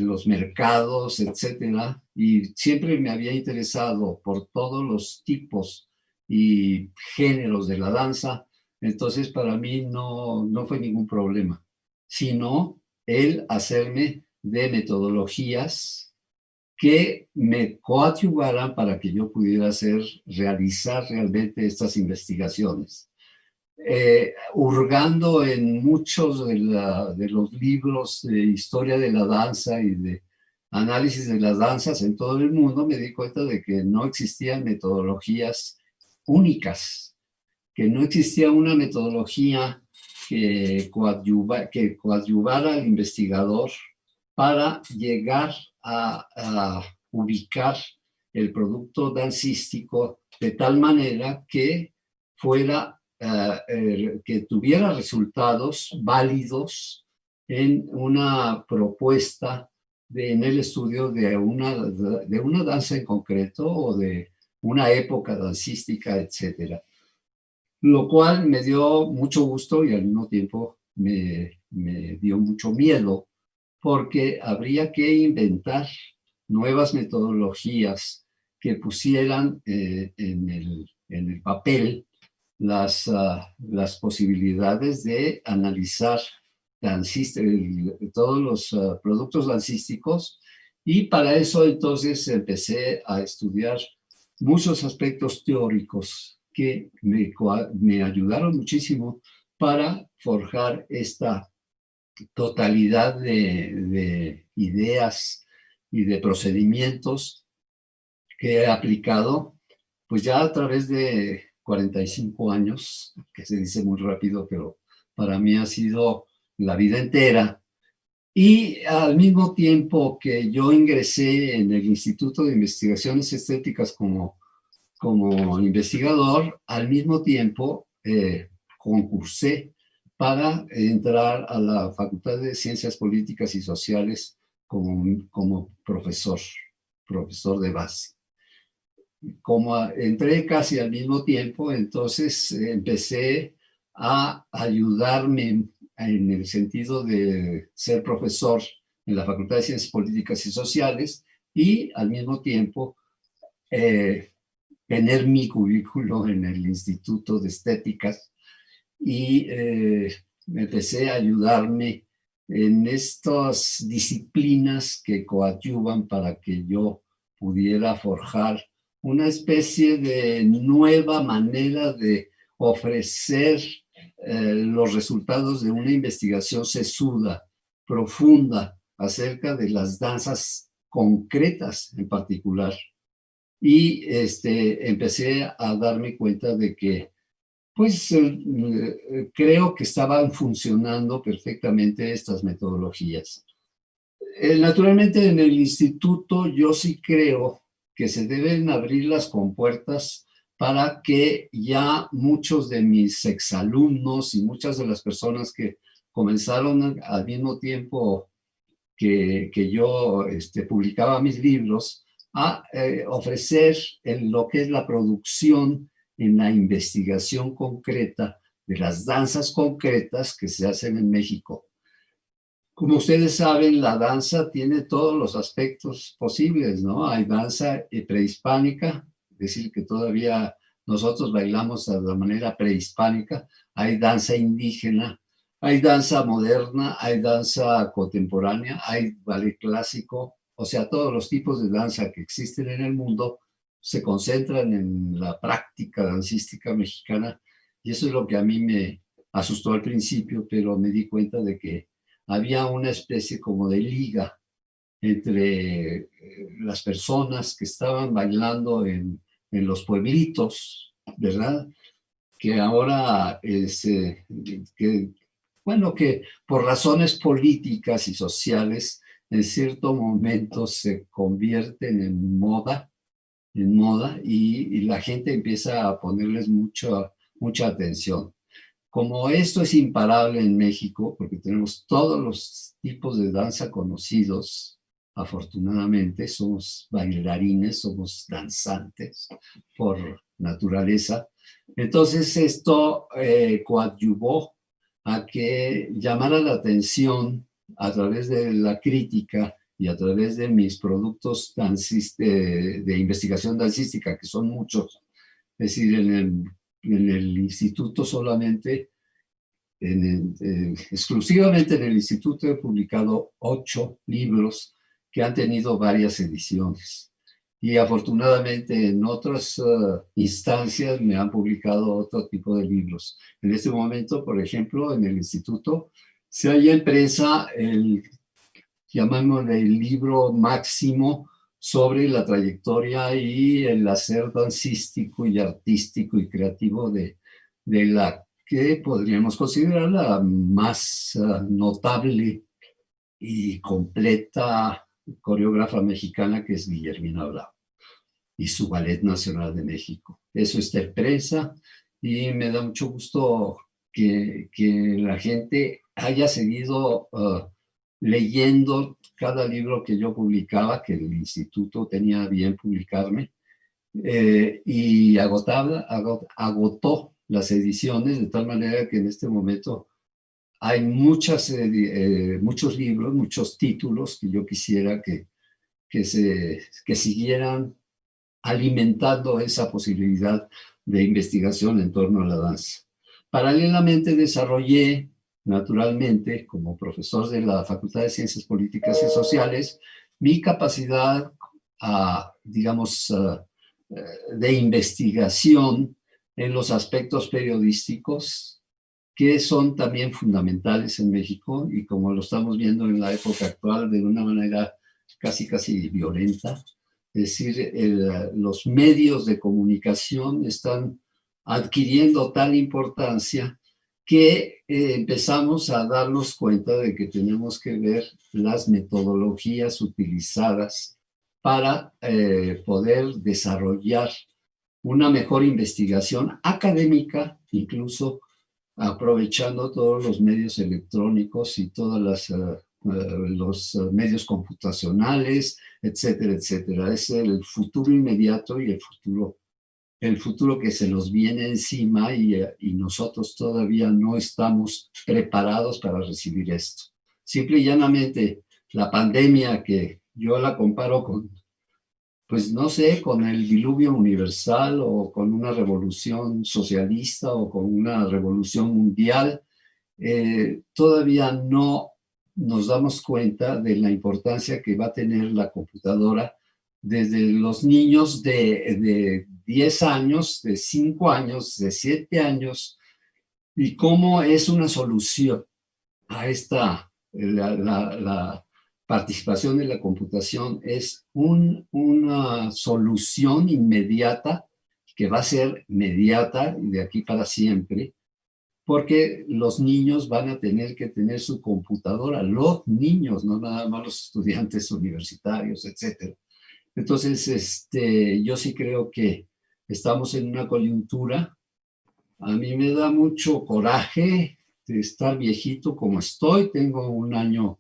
los mercados, etcétera, y siempre me había interesado por todos los tipos y géneros de la danza, entonces para mí no fue ningún problema, sino el hacerme de metodologías que me coadyuvaran para que yo pudiera realizar realmente estas investigaciones. Hurgando en muchos de los libros de historia de la danza y de análisis de las danzas en todo el mundo, me di cuenta de que no existían metodologías únicas, que no existía una metodología que coadyuvara al investigador para llegar a ubicar el producto dancístico de tal manera que fuera que tuviera resultados válidos en una propuesta en el estudio de una danza en concreto o de una época dancística, etcétera. Lo cual me dio mucho gusto y al mismo tiempo me dio mucho miedo, porque habría que inventar nuevas metodologías que pusieran en el papel las posibilidades de analizar todos los productos dancísticos, y para eso entonces empecé a estudiar muchos aspectos teóricos que me ayudaron muchísimo para forjar esta totalidad de ideas y de procedimientos que he aplicado, pues ya a través de 45 años, que se dice muy rápido, pero para mí ha sido la vida entera. Y al mismo tiempo que yo ingresé en el Instituto de Investigaciones Estéticas como investigador, al mismo tiempo concursé para entrar a la Facultad de Ciencias Políticas y Sociales como profesor de base. Como entré casi al mismo tiempo, entonces empecé a ayudarme en el sentido de ser profesor en la Facultad de Ciencias Políticas y Sociales y al mismo tiempo tener mi cubículo en el Instituto de Estéticas, y empecé a ayudarme en estas disciplinas que coadyuvan para que yo pudiera forjar una especie de nueva manera de ofrecer los resultados de una investigación sesuda, profunda, acerca de las danzas concretas en particular. Y empecé a darme cuenta de que pues creo que estaban funcionando perfectamente estas metodologías. Naturalmente en el instituto yo sí creo que se deben abrir las compuertas para que ya muchos de mis exalumnos y muchas de las personas que comenzaron al mismo tiempo que yo publicaba mis libros, a ofrecer lo que es la producción en la investigación concreta de las danzas concretas que se hacen en México. Como ustedes saben, la danza tiene todos los aspectos posibles, ¿no? Hay danza prehispánica, es decir, que todavía nosotros bailamos de la manera prehispánica, hay danza indígena, hay danza moderna, hay danza contemporánea, hay ballet clásico, o sea, todos los tipos de danza que existen en el mundo se concentran en la práctica dancística mexicana, y eso es lo que a mí me asustó al principio, pero me di cuenta de que había una especie como de liga entre las personas que estaban bailando en los pueblitos, ¿verdad? Que ahora bueno, que por razones políticas y sociales en cierto momento se convierten en moda y la gente empieza a ponerles mucha atención. Como esto es imparable en México, porque tenemos todos los tipos de danza conocidos, afortunadamente, somos bailarines, somos danzantes por naturaleza. Entonces esto coadyuvó a que llamara la atención a través de la crítica y a través de mis productos de investigación dancística, que son muchos. Es decir, en el instituto solamente, exclusivamente en el instituto he publicado 8 libros que han tenido varias ediciones. Y afortunadamente en otras instancias me han publicado otro tipo de libros. En este momento, por ejemplo, en el instituto se halla en prensa llamámosle el libro máximo sobre la trayectoria y el hacer dancístico y artístico y creativo de la que podríamos considerar la más notable y completa coreógrafa mexicana, que es Guillermina Bravo, y su Ballet Nacional de México. Eso está en prensa y me da mucho gusto que la gente haya seguido leyendo cada libro que yo publicaba, que el instituto tenía a bien publicarme, y agotó las ediciones, de tal manera que en este momento hay muchos libros, muchos títulos que yo quisiera que siguieran alimentando esa posibilidad de investigación en torno a la danza. Paralelamente desarrollé, naturalmente, como profesor de la Facultad de Ciencias Políticas y Sociales, mi capacidad, digamos, de investigación en los aspectos periodísticos, que son también fundamentales en México, y como lo estamos viendo en la época actual de una manera casi violenta. Es decir, los medios de comunicación están adquiriendo tal importancia que empezamos a darnos cuenta de que tenemos que ver las metodologías utilizadas para poder desarrollar una mejor investigación académica, incluso aprovechando todos los medios electrónicos y todos los medios computacionales, etcétera, etcétera. Es el futuro inmediato y el futuro que se nos viene encima, y nosotros todavía no estamos preparados para recibir esto. Simple y llanamente, la pandemia, que yo la comparo con, pues no sé, con el diluvio universal o con una revolución socialista o con una revolución mundial, todavía no nos damos cuenta de la importancia que va a tener la computadora desde los niños de 10 años, de 5 años, de 7 años, y cómo es una solución a la participación de la computación. Es una solución inmediata, que va a ser inmediata y de aquí para siempre, porque los niños van a tener que tener su computadora, los niños, no nada más los estudiantes universitarios, etcétera. Entonces, yo sí creo que estamos en una coyuntura. A mí me da mucho coraje de estar viejito como estoy. Tengo un año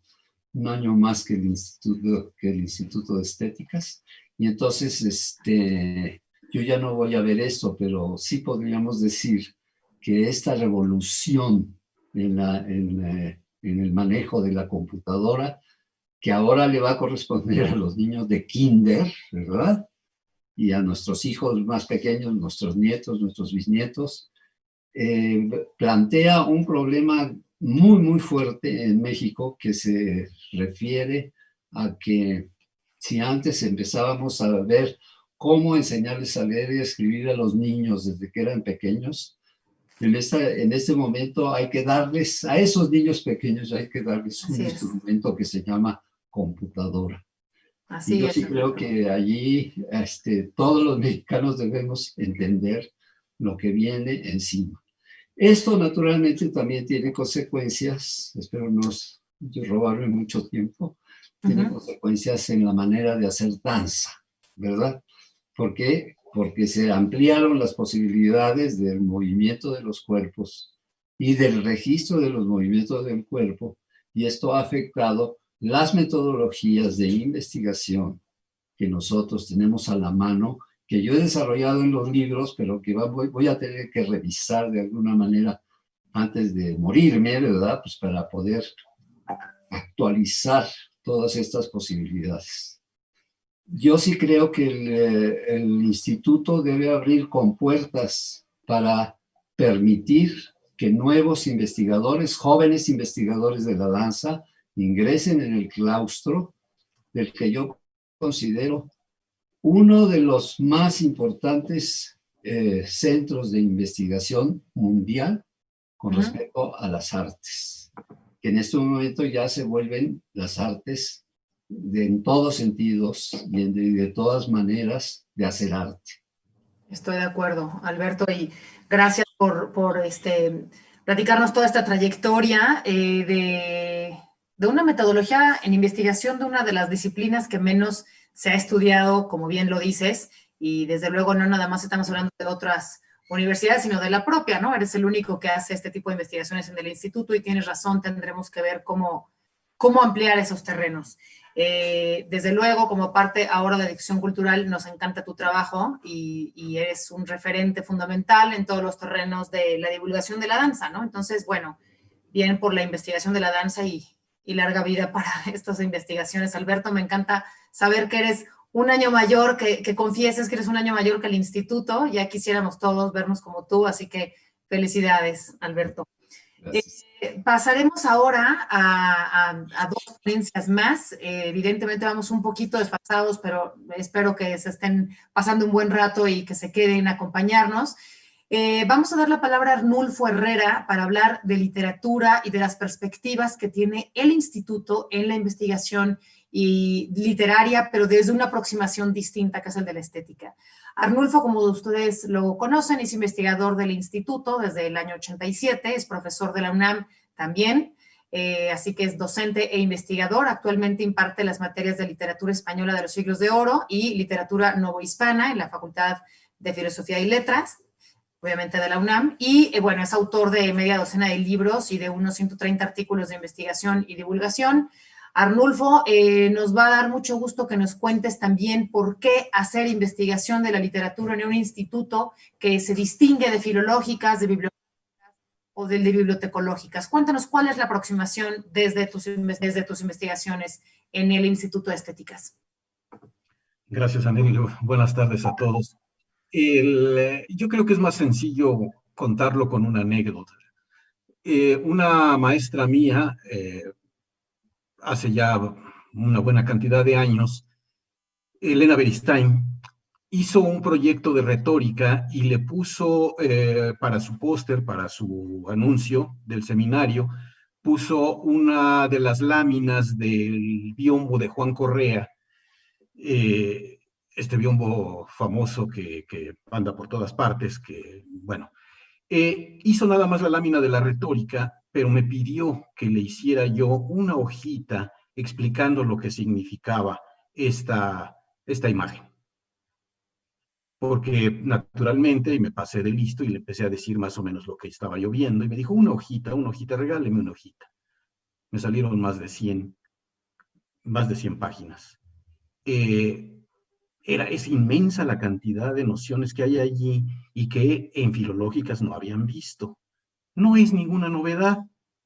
más que el Instituto de Estéticas. Y entonces, yo ya no voy a ver esto, pero sí podríamos decir que esta revolución en el manejo de la computadora, que ahora le va a corresponder a los niños de kinder, ¿verdad? y a nuestros hijos más pequeños, nuestros nietos, nuestros bisnietos, plantea un problema muy, muy fuerte en México que se refiere a que si antes empezábamos a ver cómo enseñarles a leer y a escribir a los niños desde que eran pequeños, en este momento hay que darles, a esos niños pequeños hay que darles un instrumento que se llama computadora. Y yo sí creo que allí todos los mexicanos debemos entender lo que viene encima. Esto naturalmente también tiene consecuencias, espero no robarme mucho tiempo, tiene consecuencias en la manera de hacer danza, ¿verdad? ¿Por qué? Porque se ampliaron las posibilidades del movimiento de los cuerpos y del registro de los movimientos del cuerpo, y esto ha afectado las metodologías de investigación que nosotros tenemos a la mano, que yo he desarrollado en los libros, pero que voy a tener que revisar de alguna manera antes de morirme, ¿verdad? Pues para poder actualizar todas estas posibilidades. Yo sí creo que el instituto debe abrir compuertas para permitir que nuevos investigadores, jóvenes investigadores de la danza, ingresen en el claustro del que yo considero uno de los más importantes centros de investigación mundial con respecto a las artes, que en este momento ya se vuelven las artes en todos sentidos y de todas maneras de hacer arte. Estoy de acuerdo, Alberto, y gracias por platicarnos toda esta trayectoria de una metodología en investigación de una de las disciplinas que menos se ha estudiado, como bien lo dices, y desde luego no nada más estamos hablando de otras universidades, sino de la propia, ¿no? Eres el único que hace este tipo de investigaciones en el instituto y tienes razón, tendremos que ver cómo ampliar esos terrenos. Desde luego, como parte ahora de Difusión Cultural, nos encanta tu trabajo y eres un referente fundamental en todos los terrenos de la divulgación de la danza, ¿no? Entonces, bueno, bien por la investigación de la danza y larga vida para estas investigaciones. Alberto, me encanta saber que eres un año mayor, que confieses que eres un año mayor que el instituto. Ya quisiéramos todos vernos como tú, así que felicidades, Alberto. Pasaremos ahora a dos ponencias más. Evidentemente vamos un poquito desfasados, pero espero que se estén pasando un buen rato y que se queden a acompañarnos. Vamos a dar la palabra a Arnulfo Herrera para hablar de literatura y de las perspectivas que tiene el instituto en la investigación y literaria, pero desde una aproximación distinta, que es el de la estética. Arnulfo, como ustedes lo conocen, es investigador del instituto desde el año 87, es profesor de la UNAM también, así que es docente e investigador. Actualmente imparte las materias de literatura española de los siglos de oro y literatura novohispana en la Facultad de Filosofía y Letras, obviamente de la UNAM, y bueno, es autor de media docena de libros y de unos 130 artículos de investigación y divulgación. Arnulfo, nos va a dar mucho gusto que nos cuentes también por qué hacer investigación de la literatura en un instituto que se distingue de filológicas, de bibliotecas o de bibliotecológicas. Cuéntanos cuál es la aproximación desde tus investigaciones en el Instituto de Estéticas. Gracias, Anel. Buenas tardes a todos. Yo creo que es más sencillo contarlo con una anécdota. Una maestra mía, hace ya una buena cantidad de años, Elena Beristain, hizo un proyecto de retórica y le puso para su póster, para su anuncio del seminario, puso una de las láminas del biombo de Juan Correa, este biombo famoso que anda por todas partes, que, bueno, hizo nada más la lámina de la retórica, pero me pidió que le hiciera yo una hojita explicando lo que significaba esta imagen. Porque naturalmente, y me pasé de listo y le empecé a decir más o menos lo que estaba yo viendo, y me dijo, una hojita, regáleme una hojita. Me salieron más de 100 páginas. Es inmensa la cantidad de nociones que hay allí y que en filológicas no habían visto. No es ninguna novedad,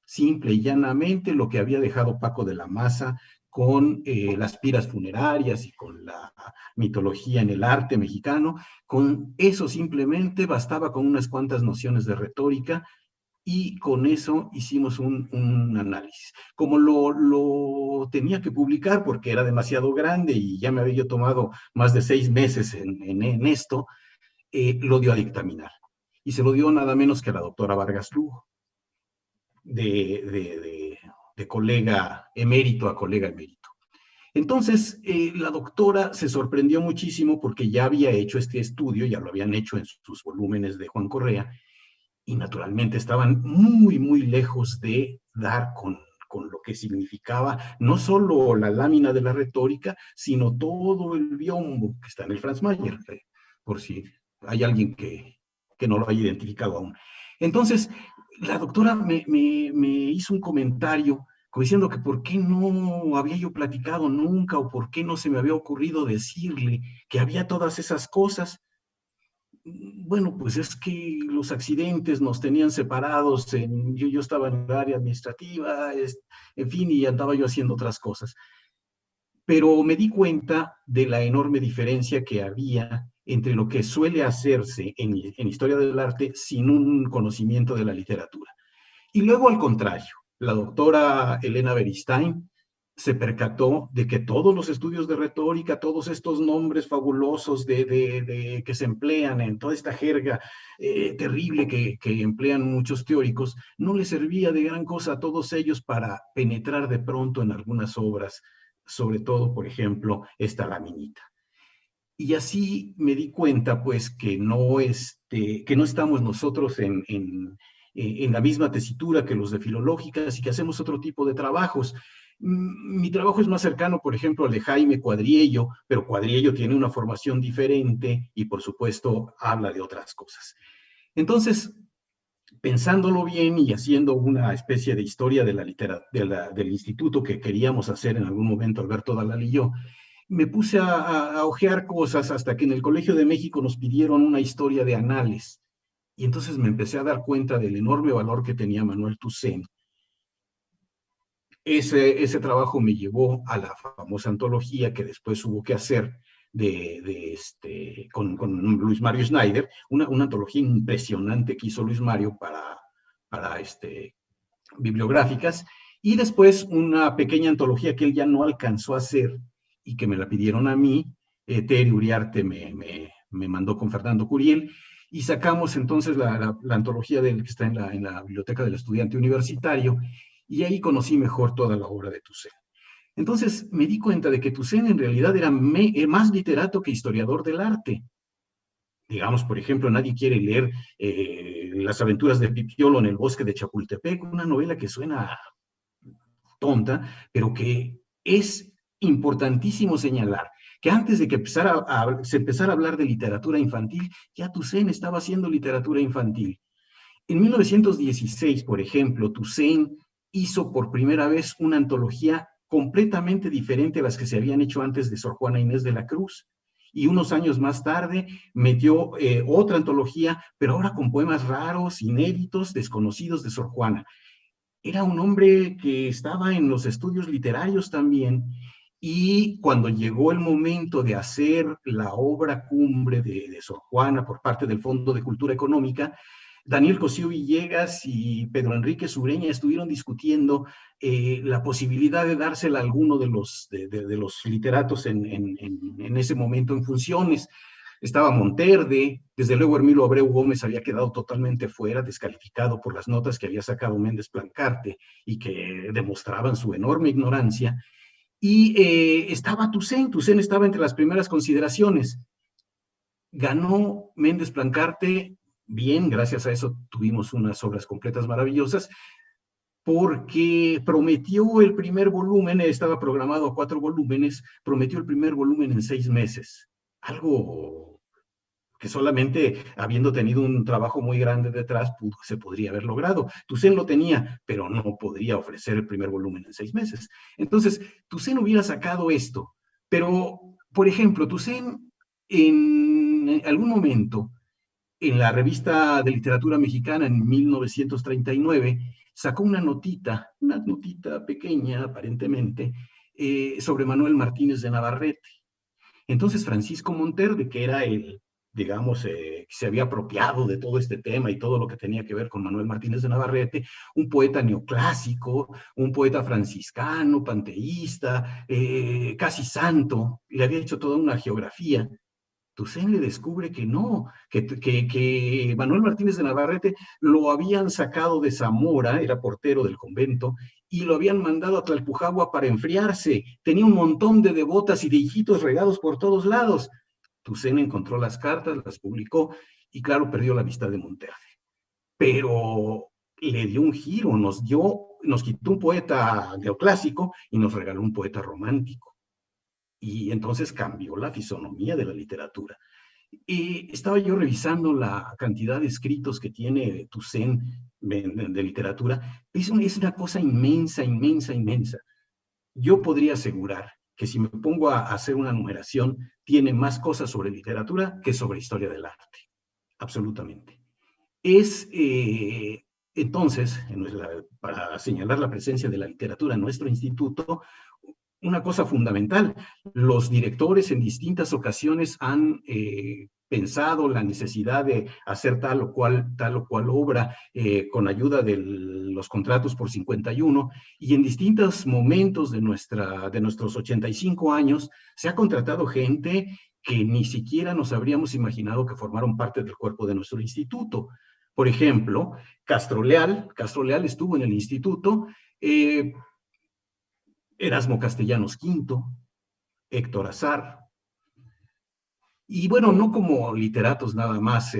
simple y llanamente lo que había dejado Paco de la Maza con las piras funerarias y con la mitología en el arte mexicano. Con eso simplemente bastaba con unas cuantas nociones de retórica y con eso hicimos un análisis. Como lo tenía que publicar porque era demasiado grande y ya me había tomado más de 6 meses en esto, lo dio a dictaminar. Y se lo dio nada menos que a la doctora Vargas Lugo, de colega emérito a colega emérito. Entonces, la doctora se sorprendió muchísimo porque ya había hecho este estudio, ya lo habían hecho en sus volúmenes de Juan Correa, y naturalmente estaban muy, muy lejos de dar con lo que significaba no solo la lámina de la retórica, sino todo el biombo que está en el Franz Mayer, por si hay alguien que no lo haya identificado aún. Entonces, la doctora me hizo un comentario como diciendo que por qué no había yo platicado nunca o por qué no se me había ocurrido decirle que había todas esas cosas. Bueno, pues es que los accidentes nos tenían separados, yo estaba en el área administrativa, en fin, y andaba yo haciendo otras cosas. Pero me di cuenta de la enorme diferencia que había entre lo que suele hacerse en historia del arte sin un conocimiento de la literatura. Y luego al contrario, la doctora Elena Beristain se percató de que todos los estudios de retórica, todos estos nombres fabulosos que se emplean en toda esta jerga terrible que emplean muchos teóricos, no les servía de gran cosa a todos ellos para penetrar de pronto en algunas obras, sobre todo, por ejemplo, esta laminita. Y así me di cuenta, pues, que no estamos nosotros en la misma tesitura que los de filológicas y que hacemos otro tipo de trabajos. Mi trabajo es más cercano, por ejemplo, al de Jaime Cuadriello, pero Cuadriello tiene una formación diferente y, por supuesto, habla de otras cosas. Entonces, pensándolo bien y haciendo una especie de historia de la literatura del instituto que queríamos hacer en algún momento Alberto Dalal y yo, me puse a hojear cosas hasta que en el Colegio de México nos pidieron una historia de anales. Y entonces me empecé a dar cuenta del enorme valor que tenía Manuel Toussaint. Ese trabajo me llevó a la famosa antología que después hubo que hacer con Luis Mario Schneider, una antología impresionante que hizo Luis Mario para bibliográficas, y después una pequeña antología que él ya no alcanzó a hacer y que me la pidieron a mí. Terry Uriarte me mandó con Fernando Curiel, y sacamos entonces la antología que está en la Biblioteca del Estudiante Universitario, y ahí conocí mejor toda la obra de Toussaint. Entonces me di cuenta de que Toussaint en realidad era más literato que historiador del arte. Digamos, por ejemplo, nadie quiere leer Las aventuras de Pipiolo en el bosque de Chapultepec, una novela que suena tonta, pero que es importantísimo señalar que antes de que se empezara a hablar de literatura infantil, ya Toussaint estaba haciendo literatura infantil. En 1916, por ejemplo, Toussaint hizo por primera vez una antología completamente diferente a las que se habían hecho antes de Sor Juana Inés de la Cruz. Y unos años más tarde metió otra antología, pero ahora con poemas raros, inéditos, desconocidos de Sor Juana. Era un hombre que estaba en los estudios literarios también, y cuando llegó el momento de hacer la obra cumbre de Sor Juana por parte del Fondo de Cultura Económica, Daniel Cosío Villegas y Pedro Enrique Sureña estuvieron discutiendo la posibilidad de dársela a alguno de los literatos en ese momento en funciones. Estaba Monterde, desde luego Hermilo Abreu Gómez había quedado totalmente fuera, descalificado por las notas que había sacado Méndez Plancarte y que demostraban su enorme ignorancia. Y estaba Toussaint estaba entre las primeras consideraciones. Ganó Méndez Plancarte, bien, gracias a eso tuvimos unas obras completas maravillosas, porque prometió el primer volumen, estaba programado a 4 volúmenes, prometió el primer volumen en 6 meses. Algo que solamente habiendo tenido un trabajo muy grande detrás se podría haber logrado. Toussaint lo tenía, pero no podría ofrecer el primer volumen en 6 meses. Entonces, Toussaint hubiera sacado esto, pero, por ejemplo, Toussaint en algún momento, en la Revista de Literatura Mexicana en 1939, sacó una notita pequeña aparentemente, sobre Manuel Martínez de Navarrete. Entonces Francisco Monterde, que era el, digamos, se había apropiado de todo este tema y todo lo que tenía que ver con Manuel Martínez de Navarrete, un poeta neoclásico, un poeta franciscano, panteísta, casi santo, le había hecho toda una geografía. Toussaint le descubre que no, que Manuel Martínez de Navarrete lo habían sacado de Zamora, era portero del convento, y lo habían mandado a Tlalpujagua para enfriarse. Tenía un montón de devotas y de hijitos regados por todos lados. Toussaint encontró las cartas, las publicó, y claro, perdió la amistad de Monterde. Pero le dio un giro, nos quitó un poeta neoclásico y nos regaló un poeta romántico. Y entonces cambió la fisonomía de la literatura. Y estaba yo revisando la cantidad de escritos que tiene Toussaint de literatura. Es una cosa inmensa, inmensa, inmensa. Yo podría asegurar que si me pongo a hacer una numeración, tiene más cosas sobre literatura que sobre historia del arte. Absolutamente. Entonces, para señalar la presencia de la literatura en nuestro instituto, una cosa fundamental. Los directores en distintas ocasiones han pensado la necesidad de hacer tal o cual obra con ayuda de los contratos por 51, y en distintos momentos de nuestros 85 años se ha contratado gente que ni siquiera nos habríamos imaginado que formaron parte del cuerpo de nuestro instituto. Por ejemplo, Castro Leal estuvo en el instituto, Erasmo Castellanos V, Héctor Azar, y bueno, no como literatos nada más,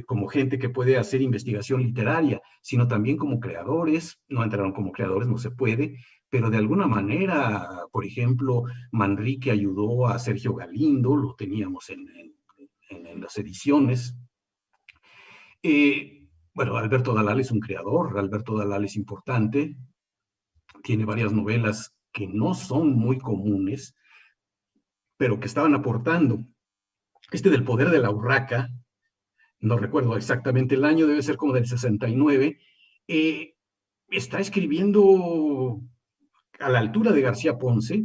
como gente que puede hacer investigación literaria, sino también como creadores. No entraron como creadores, no se puede, pero de alguna manera, por ejemplo, Manrique ayudó a Sergio Galindo, lo teníamos en las ediciones. Bueno, Alberto Dalal es un creador, Alberto Dalal es importante, tiene varias novelas que no son muy comunes, pero que estaban aportando. Del Poder de la Urraca, no recuerdo exactamente el año, debe ser como del 69, está escribiendo a la altura de García Ponce,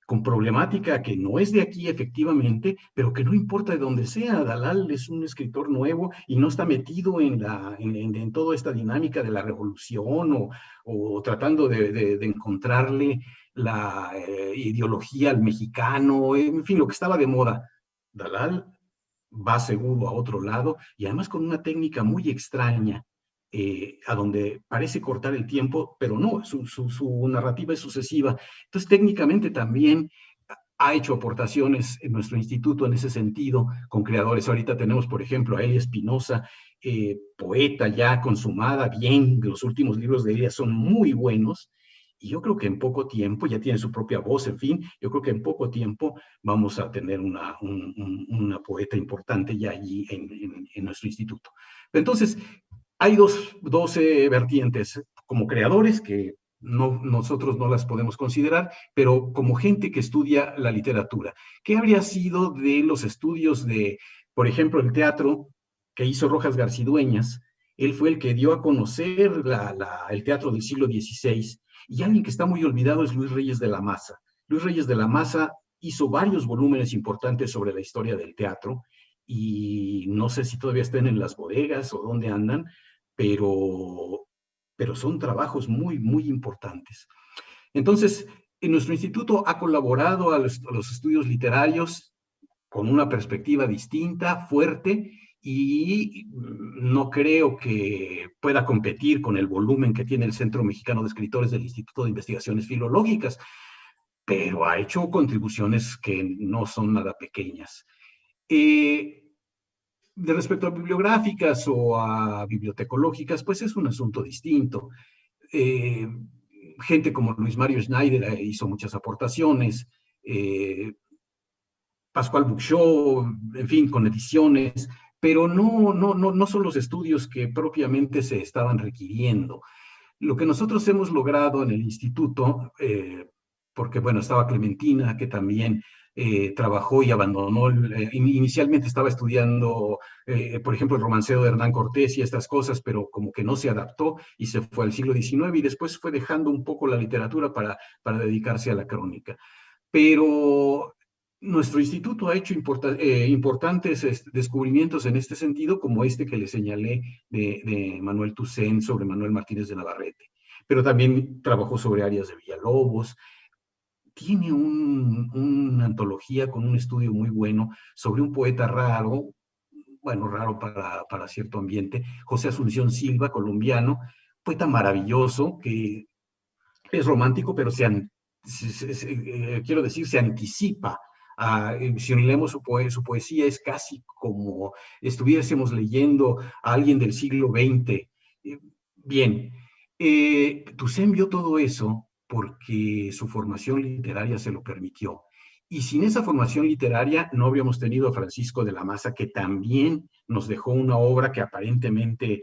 con problemática que no es de aquí efectivamente, pero que no importa de dónde sea. Dalal es un escritor nuevo y no está metido en toda esta dinámica de la revolución o tratando de encontrarle la ideología al mexicano, en fin, lo que estaba de moda. Dalal va seguro a otro lado y además con una técnica muy extraña, a donde parece cortar el tiempo, pero no, su narrativa es sucesiva. Entonces, técnicamente también ha hecho aportaciones en nuestro instituto en ese sentido, con creadores. Ahorita tenemos, por ejemplo, a Elia Espinosa, poeta ya consumada, bien, los últimos libros de Elia son muy buenos, y yo creo que en poco tiempo, ya tiene su propia voz, en fin, yo creo que en poco tiempo vamos a tener una poeta importante ya allí en nuestro instituto. Entonces, hay dos vertientes, como creadores, que nosotros no las podemos considerar, pero como gente que estudia la literatura. ¿Qué habría sido de los estudios de, por ejemplo, el teatro que hizo Rojas Garcidueñas? Él fue el que dio a conocer el teatro del siglo XVI, y alguien que está muy olvidado es Luis Reyes de la Maza. Luis Reyes de la Maza hizo varios volúmenes importantes sobre la historia del teatro, y no sé si todavía están en las bodegas o dónde andan, pero son trabajos muy, muy importantes. Entonces, en nuestro instituto ha colaborado a los estudios literarios con una perspectiva distinta, fuerte, y no creo que pueda competir con el volumen que tiene el Centro Mexicano de Escritores del Instituto de Investigaciones Filológicas, pero ha hecho contribuciones que no son nada pequeñas. De respecto a bibliográficas o a bibliotecológicas, pues es un asunto distinto. Gente como Luis Mario Schneider hizo muchas aportaciones, Pascual Buchó, en fin, con ediciones, pero no son los estudios que propiamente se estaban requiriendo. Lo que nosotros hemos logrado en el instituto, porque bueno, estaba Clementina, que también trabajó y abandonó. Inicialmente estaba estudiando, por ejemplo, el romancero de Hernán Cortés y estas cosas, pero como que no se adaptó y se fue al siglo XIX y después fue dejando un poco la literatura para dedicarse a la crónica. Pero nuestro instituto ha hecho importantes descubrimientos en este sentido, como este que le señalé de Manuel Toussaint sobre Manuel Martínez de Navarrete. Pero también trabajó sobre Arias de Villalobos. Tiene una antología con un estudio muy bueno sobre un poeta raro, bueno, raro para cierto ambiente, José Asunción Silva, colombiano, poeta maravilloso, que es romántico, pero quiero decir, se anticipa. Si leemos su poesía, es casi como estuviésemos leyendo a alguien del siglo XX. Bien, Toussaint vio todo eso porque su formación literaria se lo permitió. Y sin esa formación literaria no habríamos tenido a Francisco de la Maza, que también nos dejó una obra que aparentemente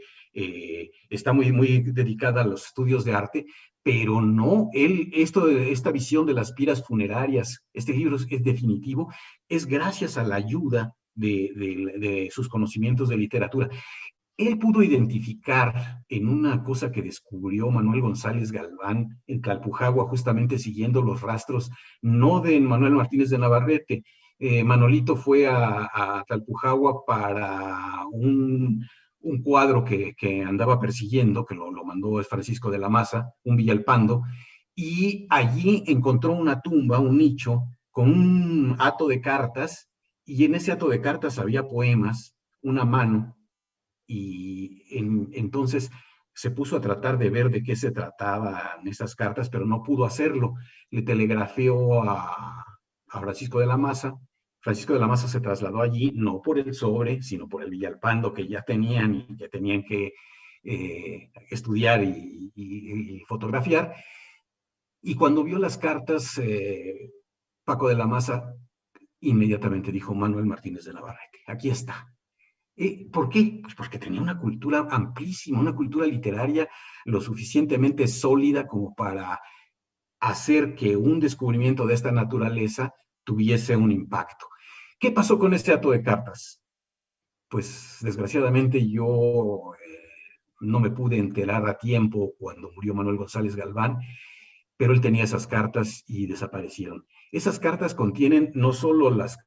está muy dedicada a los estudios de arte, pero no, esta visión de las piras funerarias, este libro es definitivo, es gracias a la ayuda de sus conocimientos de literatura. Él pudo identificar en una cosa que descubrió Manuel González Galván en Tlalpujagua, justamente siguiendo los rastros, no de Manuel Martínez de Navarrete. Manolito fue a Tlalpujagua para un cuadro que andaba persiguiendo, que lo mandó Francisco de la Maza, un Villalpando, y allí encontró una tumba, un nicho, con un hato de cartas, y en ese hato de cartas había poemas, una mano, y entonces se puso a tratar de ver de qué se trataban esas cartas, pero no pudo hacerlo. Le telegrafió a Francisco de la Maza. Francisco de la Maza se trasladó allí, no por el sobre, sino por el Villalpando que ya tenían y que tenían que estudiar y fotografiar. Y cuando vio las cartas, Paco de la Maza inmediatamente dijo: Manuel Martínez de Navarrete, aquí está. ¿Por qué? Pues porque tenía una cultura amplísima, una cultura literaria lo suficientemente sólida como para hacer que un descubrimiento de esta naturaleza tuviese un impacto. ¿Qué pasó con este hato de cartas? Pues desgraciadamente yo no me pude enterar a tiempo cuando murió Manuel González Galván, pero él tenía esas cartas y desaparecieron. Esas cartas contienen no solo las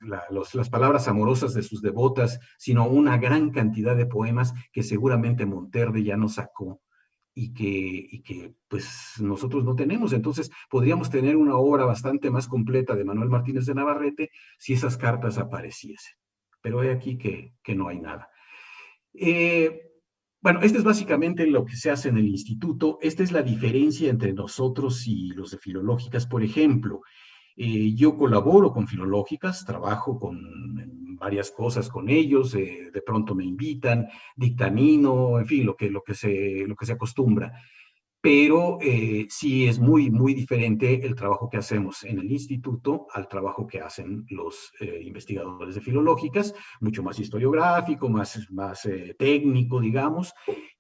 palabras amorosas de sus devotas, sino una gran cantidad de poemas que seguramente Monterde ya no sacó y que pues nosotros no tenemos. Entonces podríamos tener una obra bastante más completa de Manuel Martínez de Navarrete si esas cartas apareciesen. Pero he aquí que no hay nada. Bueno, esto es básicamente lo que se hace en el instituto. Esta es la diferencia entre nosotros y los de Filológicas, por ejemplo. Yo colaboro con Filológicas, trabajo con varias cosas con ellos, de pronto me invitan, dictamino, en fin, lo que se acostumbra. Pero sí es muy diferente el trabajo que hacemos en el instituto al trabajo que hacen los investigadores de Filológicas, mucho más historiográfico, más técnico, digamos,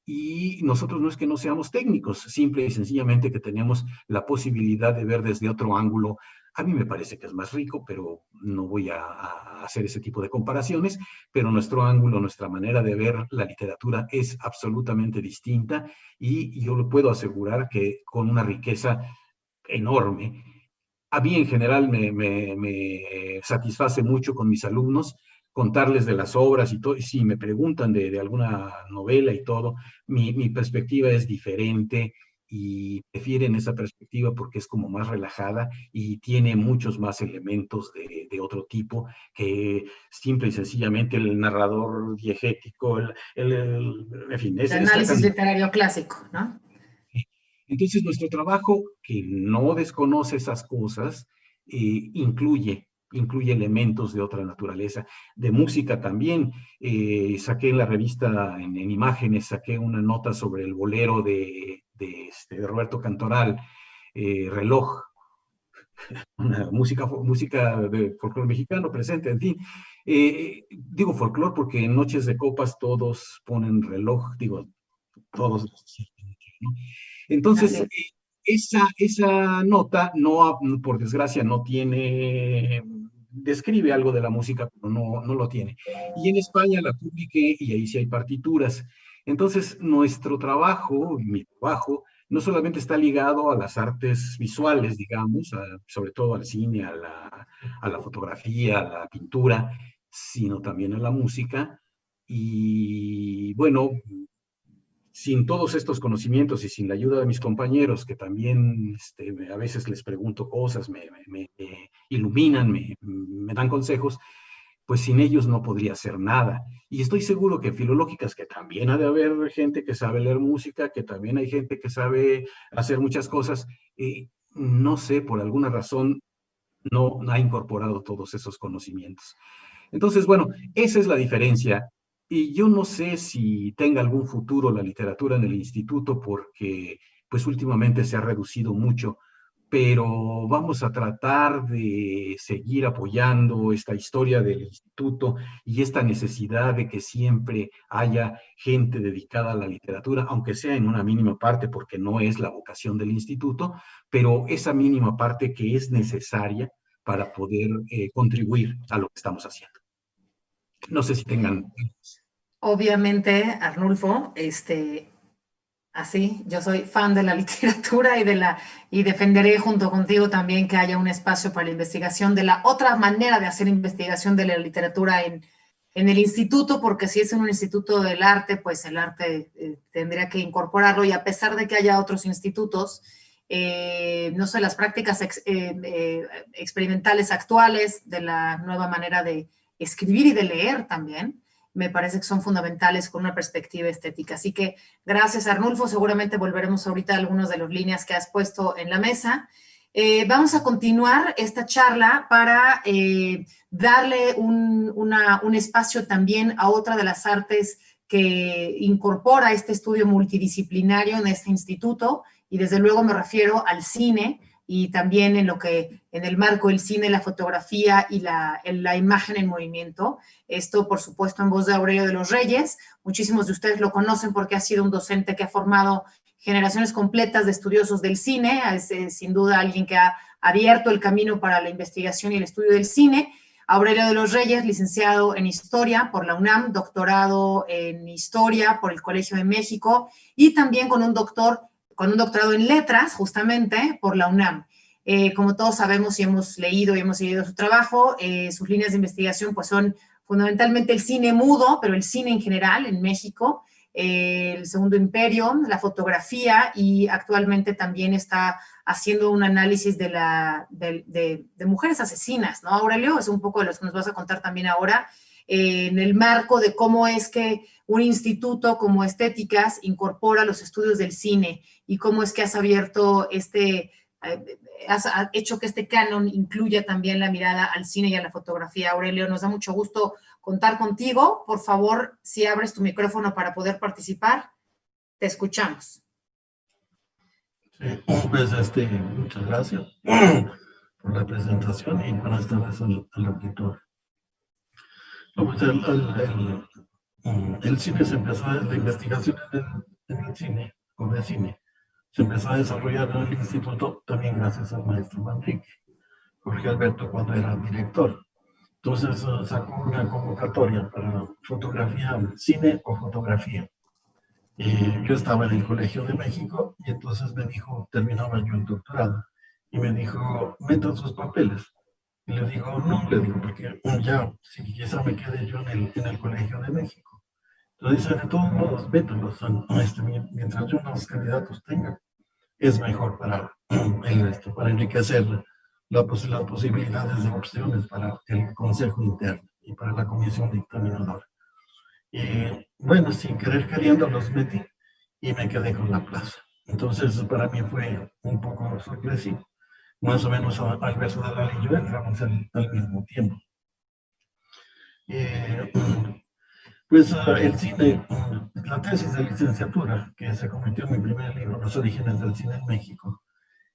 y nosotros no es que no seamos técnicos, simple y sencillamente que tenemos la posibilidad de ver desde otro ángulo. A mí me parece que es más rico, pero no voy a hacer ese tipo de comparaciones, pero nuestro ángulo, nuestra manera de ver la literatura es absolutamente distinta y yo lo puedo asegurar que con una riqueza enorme. A mí en general me satisface mucho con mis alumnos contarles de las obras y todo, y si me preguntan de alguna novela y todo, mi perspectiva es diferente y prefieren esa perspectiva porque es como más relajada y tiene muchos más elementos de otro tipo que simple y sencillamente el narrador diegético, en fin. El análisis literario clásico, ¿no? Entonces, nuestro trabajo, que no desconoce esas cosas, incluye elementos de otra naturaleza. De música también, saqué en la revista, en Imágenes, saqué una nota sobre el bolero de Roberto Cantoral, Reloj, una música de folclore mexicano presente, en fin. Digo folclore porque en Noches de Copas todos ponen reloj, digo, todos, ¿no? Entonces, esa nota, no, por desgracia, no tiene describe algo de la música, pero no lo tiene. Y en España la publiqué y ahí sí hay partituras. Entonces, nuestro trabajo, mi trabajo, no solamente está ligado a las artes visuales, digamos, sobre todo al cine, a la fotografía, a la pintura, sino también a la música. Y bueno, sin todos estos conocimientos y sin la ayuda de mis compañeros, que también a veces les pregunto cosas, me iluminan, me dan consejos, pues sin ellos no podría hacer nada. Y estoy seguro que filológicas, que también ha de haber gente que sabe leer música, que también hay gente que sabe hacer muchas cosas, no sé, por alguna razón no ha incorporado todos esos conocimientos. Entonces, bueno, esa es la diferencia. Y yo no sé si tenga algún futuro la literatura en el instituto, porque pues últimamente se ha reducido mucho, pero vamos a tratar de seguir apoyando esta historia del instituto y esta necesidad de que siempre haya gente dedicada a la literatura, aunque sea en una mínima parte, porque no es la vocación del instituto, pero esa mínima parte que es necesaria para poder contribuir a lo que estamos haciendo. No sé si tengan... Obviamente, Arnulfo, así, yo soy fan de la literatura y defenderé junto contigo también que haya un espacio para la investigación de la otra manera de hacer investigación de la literatura en el instituto, porque si es en un instituto del arte, pues el arte tendría que incorporarlo, y a pesar de que haya otros institutos, no sé, las prácticas experimentales actuales de la nueva manera de escribir y de leer también, me parece que son fundamentales con una perspectiva estética. Así que gracias, Arnulfo. Seguramente volveremos ahorita a algunas de las líneas que has puesto en la mesa. Vamos a continuar esta charla para darle un espacio también a otra de las artes que incorpora este estudio multidisciplinario en este instituto, y desde luego me refiero al cine, y también en el marco del cine, la fotografía y la imagen en movimiento. Esto, por supuesto, en voz de Aurelio de los Reyes. Muchísimos de ustedes lo conocen porque ha sido un docente que ha formado generaciones completas de estudiosos del cine. Es sin duda alguien que ha abierto el camino para la investigación y el estudio del cine. Aurelio de los Reyes, licenciado en Historia por la UNAM, doctorado en Historia por el Colegio de México, y también con un doctorado en Letras, justamente, por la UNAM. Como todos sabemos y hemos leído y hemos seguido su trabajo, sus líneas de investigación pues son fundamentalmente el cine mudo, pero el cine en general en México, el Segundo Imperio, la fotografía, y actualmente también está haciendo un análisis de mujeres asesinas, ¿no, Aurelio? Es un poco de lo que nos vas a contar también ahora, en el marco de cómo es que un instituto como Estéticas incorpora los estudios del cine, y cómo es que has abierto has hecho que este canon incluya también la mirada al cine y a la fotografía. Aurelio, nos da mucho gusto contar contigo. Por favor, si abres tu micrófono para poder participar, te escuchamos. Sí, pues muchas gracias por la presentación y buenas tardes al auditor. Pues el cine se empezó, la investigación en el cine, o de cine, se empezó a desarrollar en el instituto también gracias al maestro Manrique, Jorge Alberto, cuando era director. Entonces sacó una convocatoria para fotografía, cine o fotografía. Yo estaba en el Colegio de México y entonces me dijo, terminaba yo el doctorado, y me dijo, metan sus papeles. Y le digo, no, le digo, porque ya, si quizá me quede yo en el Colegio de México. Entonces dice, de todos modos, métanlos, mientras yo unos candidatos tenga, es mejor para enriquecer las posibilidades de opciones para el Consejo Interno y para la Comisión Dictaminadora. Y bueno, sin querer queriendo los metí y me quedé con la plaza. Entonces para mí fue un poco sorpresivo. Más o menos Alberto Dalal y yo entramos al mismo tiempo. Pues el cine, la tesis de licenciatura, que se convirtió en mi primer libro, Los orígenes del cine en México,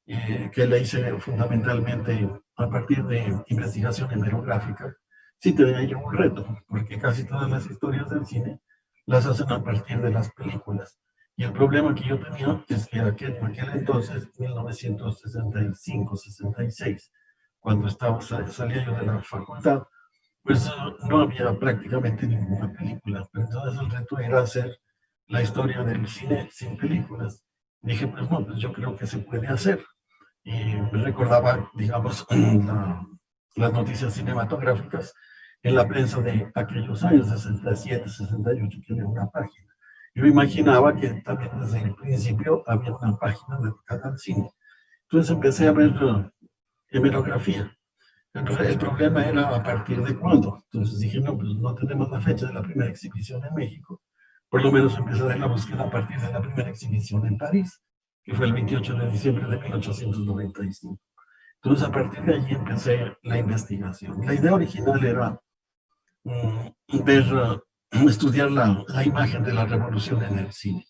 que la hice fundamentalmente a partir de investigación hemerográfica, sí tenía yo un reto, porque casi todas las historias del cine las hacen a partir de las películas. Y el problema que yo tenía es que en aquel entonces, 1965-66, cuando salía yo de la facultad, pues no había prácticamente ninguna película. Pero entonces el reto era hacer la historia del cine sin películas. Dije, pues no, pues yo creo que se puede hacer. Y recordaba, digamos, las noticias cinematográficas en la prensa de aquellos años, 67, 68, que había una página. Yo imaginaba que también desde el principio había una página dedicada al cine. Entonces empecé a ver hemerografía. El problema era a partir de cuándo. Entonces dije, no, pues no tenemos la fecha de la primera exhibición en México. Por lo menos empecé a dar la búsqueda a partir de la primera exhibición en París, que fue el 28 de diciembre de 1895. Entonces a partir de allí empecé la investigación. La idea original era estudiar la imagen de la revolución en el cine.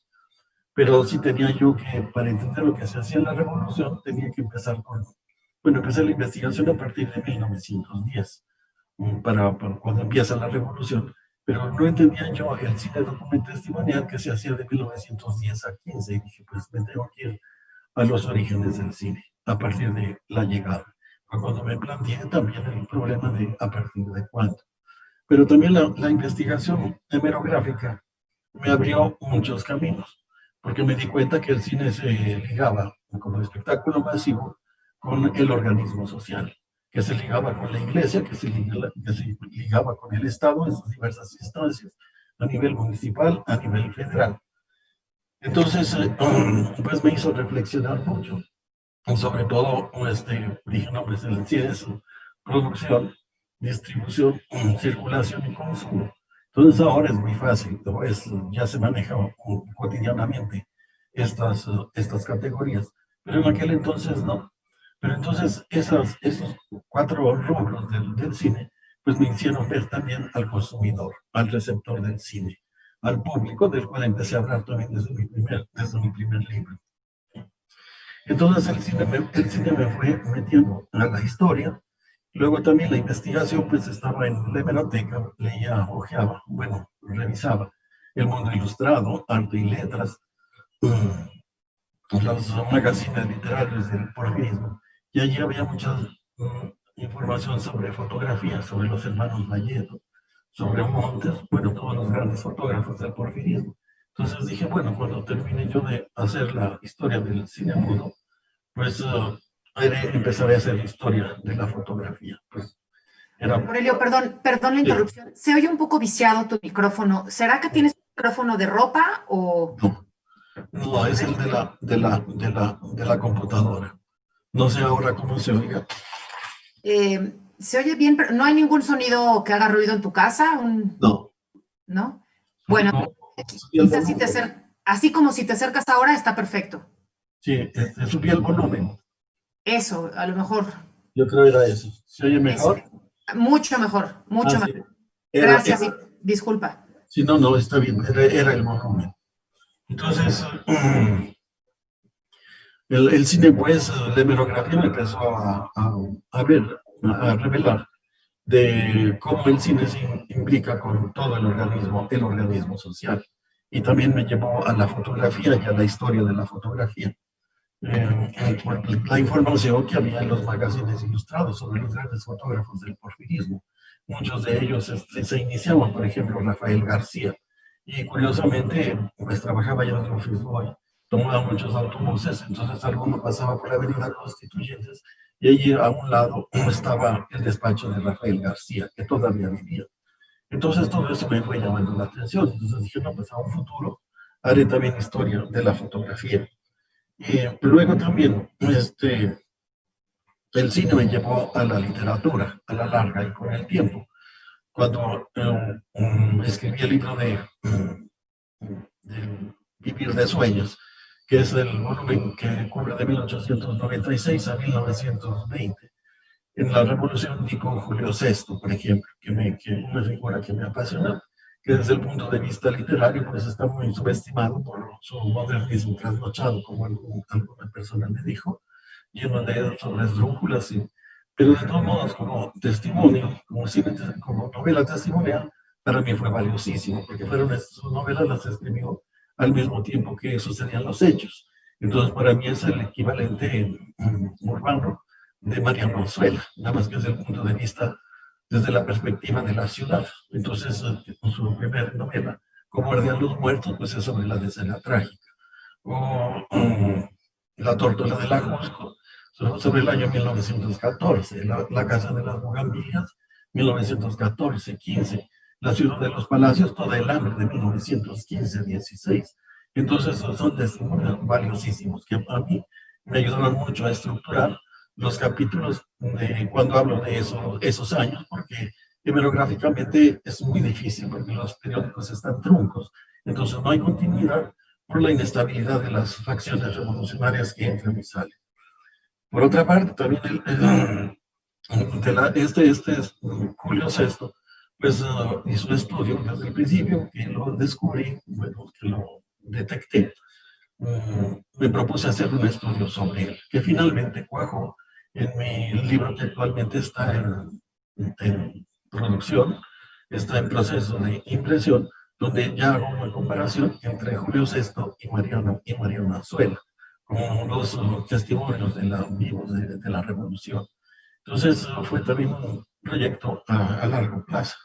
Pero sí tenía yo que, para entender lo que se hacía en la revolución, tenía que empezar empecé la investigación a partir de 1910, para cuando empieza la revolución, pero no entendía yo el cine documental testimonial que se hacía de 1910 a 15, y dije, pues me tengo que ir a los orígenes del cine, a partir de la llegada. Cuando me planteé también el problema de a partir de cuándo. Pero también la investigación hemerográfica me abrió muchos caminos, porque me di cuenta que el cine se ligaba como espectáculo masivo con el organismo social, que se ligaba con la iglesia, que se ligaba con el Estado en sus diversas instancias, a nivel municipal, a nivel federal. Entonces, pues me hizo reflexionar mucho, sobre todo, dije, no, pues el cine es producción, distribución, circulación y consumo. Entonces ahora es muy fácil, ya se maneja cotidianamente estas categorías, pero en aquel entonces no. Pero entonces esos 4 rubros del cine, pues me hicieron ver también al consumidor, al receptor del cine, al público, del cual empecé a hablar también desde mi primer libro. Entonces el cine me fue metiendo a la historia. Luego también la investigación, pues estaba en la hemeroteca, leía, ojeaba, revisaba El Mundo Ilustrado, Arte y Letras, los magazines literarios del porfirismo, y allí había mucha información sobre fotografía, sobre los hermanos Vallejo, sobre Montes, todos los grandes fotógrafos del porfirismo. Entonces dije, cuando termine yo de hacer la historia del cine mudo, pues empezaré a hacer la historia de la fotografía. Pues, Aurelio, perdón la interrupción. Se oye un poco viciado tu micrófono. ¿Será que tienes un micrófono de ropa o...? No, es el de la computadora. No sé ahora cómo se oiga. Se oye bien, pero ¿no hay ningún sonido que haga ruido en tu casa? No. ¿No? Bueno, No, quizás así como si te acercas ahora, está perfecto. Sí, subí el volumen. Eso, a lo mejor. Yo creo que era eso. ¿Se oye mejor? Eso. Mucho mejor, mucho mejor. Sí. Gracias, disculpa. Sí, no, está bien, era el volumen. Entonces, el cine, pues, la hemerografía me empezó a revelar de cómo el cine se implica con todo el organismo social. Y también me llevó a la fotografía y a la historia de la fotografía. La información que había en los magazines ilustrados sobre los grandes fotógrafos del porfirismo. Muchos de ellos se iniciaban, por ejemplo, Rafael García. Y curiosamente, pues trabajaba ya en el Office Boy, tomaba muchos autobuses, entonces alguno pasaba por la avenida Constituyentes y allí a un lado estaba el despacho de Rafael García, que todavía vivía. Entonces todo eso me fue llamando la atención. Entonces dije, no, pues a un futuro haré también historia de la fotografía. Luego también el cine me llevó a la literatura, a la larga y con el tiempo. Cuando escribí el libro de Vivir de Sueños, que es el volumen que cubre de 1896 a 1920. En la Revolución di con Julio VI, por ejemplo, que una figura que me apasiona, que desde el punto de vista literario pues está muy subestimado por su modernismo trasnochado, como alguna persona me dijo, lleno de sobre esdrújulas, pero de todos modos como testimonio, como novela testimonial, para mí fue valiosísimo, porque sus novelas las escribió al mismo tiempo que sucedían los hechos. Entonces para mí es el equivalente urbano de Mariano Anzuela, nada más que desde el punto de vista, desde la perspectiva de la ciudad. Entonces, su primera novela, Como arden los muertos, pues es sobre la escena trágica. O La tórtola del Ajusco, sobre el año 1914, la Casa de las Bugambilias, 1914-15, La Ciudad de los Palacios, Toda el Hambre, de 1915-16. Entonces, son testimonios valiosísimos que a mí me ayudaron mucho a estructurar los capítulos de cuando hablo de esos años, porque hemerográficamente es muy difícil, porque los periódicos están truncos, entonces no hay continuidad por la inestabilidad de las facciones revolucionarias que entran y salen. Por otra parte, también Julio VI, pues hizo un estudio desde el principio, que lo descubrí, bueno, que lo detecté. Me propuse hacer un estudio sobre él, que finalmente cuajó en mi libro, que actualmente está en producción, está en proceso de impresión, donde ya hago una comparación entre Julio VI y Mariano Anzuela, como los testimonios vivos de la revolución. Entonces fue también un proyecto a largo plazo.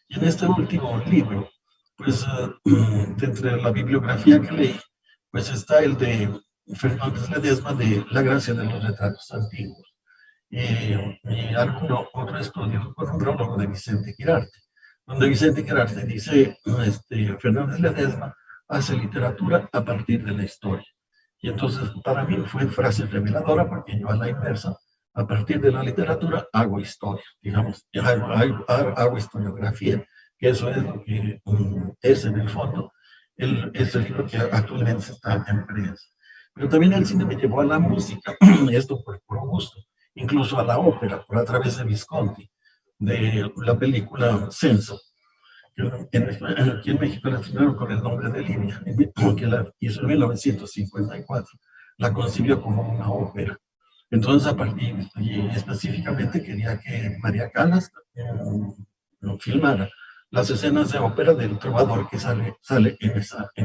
Y en este último libro, pues entre la bibliografía que leí, pues está el de Fernández Ledesma, de La Gracia de los Retratos Antiguos, y otro estudio con un prólogo de Vicente Quirarte, donde Vicente Quirarte dice, Fernández Ledesma hace literatura a partir de la historia. Y entonces para mí fue frase reveladora, porque yo a la inversa, a partir de la literatura hago historia, digamos, hago historiografía, que eso es lo que es en el fondo es el libro que actualmente está en prensa. Pero también el cine me llevó a la música, esto por gusto, incluso a la ópera, a través de Visconti, de la película Censo, aquí en México la estrenaron con el nombre de Lidia, que la hizo en 1954, la concibió como una ópera. Entonces, a partir, y específicamente quería que María Callas filmara las escenas de ópera del trovador que sale en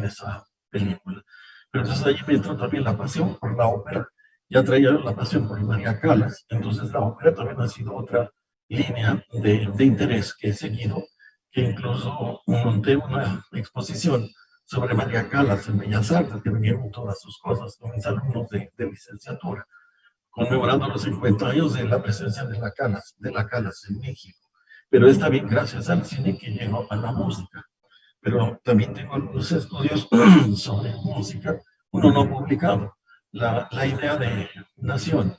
esa película. Pero entonces ahí me entró también la pasión por la ópera, ya traía la pasión por María Callas, entonces la ópera también ha sido otra línea de interés que he seguido, que incluso monté una exposición sobre María Callas en Bellas Artes, que vinieron todas sus cosas con mis alumnos de licenciatura, conmemorando los 50 años de la presencia de la Callas en México. Pero es también gracias al cine que llegó a la música. Pero también tengo algunos estudios sobre música, uno no publicado, la idea de nación,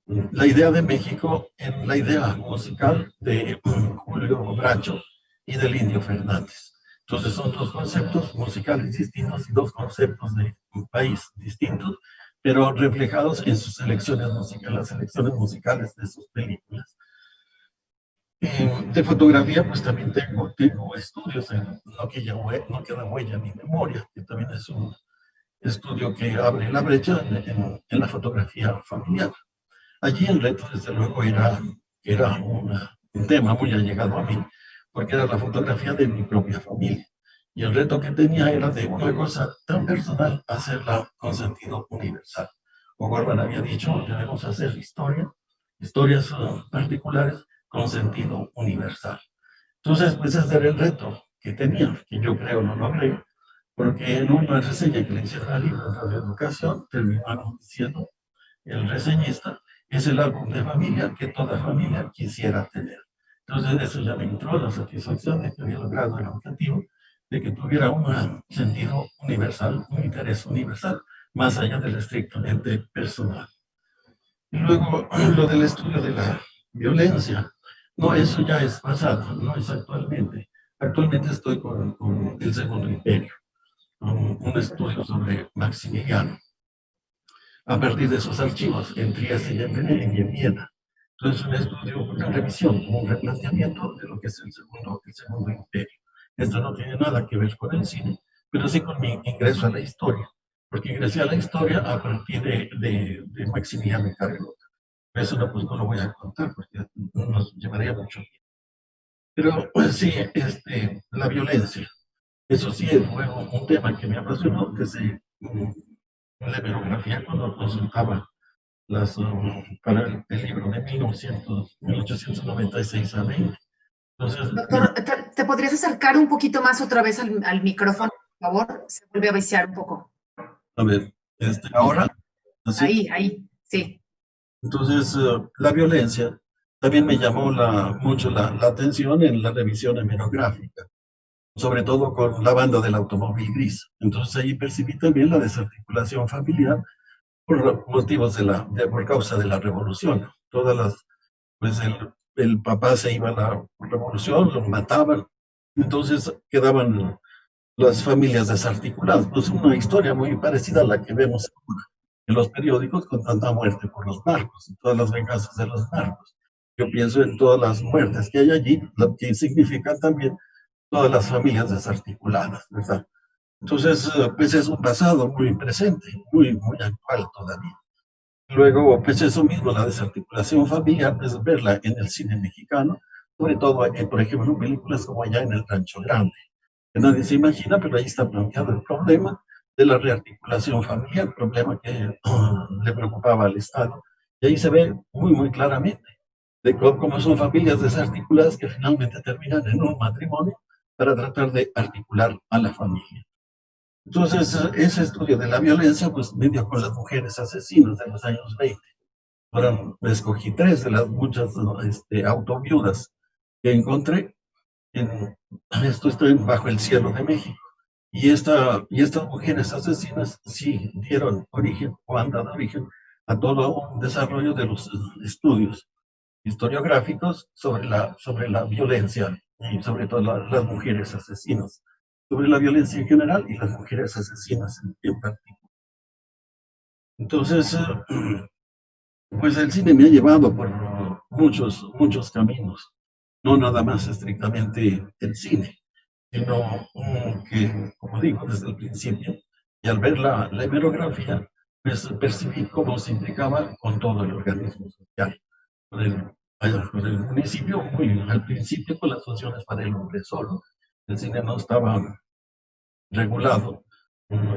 la idea de México en la idea musical de Julio Bracho y del Indio Fernández. Entonces son dos conceptos musicales distintos y dos conceptos de un país distintos, pero reflejados en sus selecciones musicales, las selecciones musicales de sus películas. De fotografía, pues también tengo estudios en No queda huella ni memoria, que también es un estudio que abre la brecha en la fotografía familiar. Allí el reto, desde luego, era un tema muy allegado a mí, porque era la fotografía de mi propia familia. Y el reto que tenía era de una cosa tan personal hacerla con sentido universal. Como Bárbara había dicho, debemos hacer historias particulares con sentido universal. Entonces, pues ese era el reto que tenía, que yo creo no logré, porque en una reseña que le hicieron al libro de Radio Educación, terminaron diciendo el reseñista, es el álbum de familia que toda familia quisiera tener. Entonces, eso ya me entró la satisfacción de que había logrado el objetivo de que tuviera un sentido universal, un interés universal, más allá del estrictamente personal. Y luego, lo del estudio de la violencia, no, eso ya es pasado, no es actualmente. Actualmente estoy con el Segundo Imperio, un estudio sobre Maximiliano, a partir de esos archivos en Trieste y en Viena. Entonces, un estudio, una revisión, un replanteamiento de lo que es el segundo Imperio. Esto no tiene nada que ver con el cine, pero sí con mi ingreso a la historia, porque ingresé a la historia a partir de Maximiliano y Carlota. Eso pues, no lo voy a contar porque nos llevaría mucho tiempo. Pero pues sí, la violencia, eso sí fue un tema que me apasionó desde la hemerografía cuando consultaba para el libro de 1896 a 20. Entonces, Doctor, ¿te podrías acercar un poquito más otra vez al micrófono, por favor? Se vuelve a viciar un poco. a ver, ahora, así. Ahí, sí. Entonces, la violencia también me llamó mucho la atención en la revisión hemerográfica, sobre todo con la banda del automóvil gris. Entonces ahí percibí también la desarticulación familiar por motivos por causa de la revolución. Pues el papá se iba a la revolución, lo mataban, entonces quedaban las familias desarticuladas. Pues una historia muy parecida a la que vemos ahora en los periódicos con tanta muerte por los narcos y todas las venganzas de los narcos. Yo pienso en todas las muertes que hay allí, lo que significan también todas las familias desarticuladas, ¿verdad? Entonces, pues es un pasado muy presente, muy actual todavía. Luego, pues eso mismo, la desarticulación familiar, pues verla en el cine mexicano, sobre todo, por ejemplo, en películas como Allá en el Rancho Grande, que nadie se imagina, pero ahí está planteado el problema de la rearticulación familiar, problema que le preocupaba al Estado. Y ahí se ve muy claramente de cómo son familias desarticuladas que finalmente terminan en un matrimonio para tratar de articular a la familia. Entonces, ese estudio de la violencia, pues me dio con las mujeres asesinas de los años 20. Ahora escogí 3 de las muchas autoviudas que encontré. Estoy bajo el cielo de México. Y estas mujeres asesinas sí dieron origen o han dado origen a todo un desarrollo de los estudios historiográficos sobre la violencia y sobre todo las mujeres asesinas, sobre la violencia en general y las mujeres asesinas en particular. Entonces, pues el cine me ha llevado por muchos caminos, no nada más estrictamente el cine, sino que, como digo desde el principio, y al ver la hemerografía, pues percibí cómo se implicaba con todo el organismo social, con el municipio, muy al principio con las funciones para el hombre solo. El cine no estaba regulado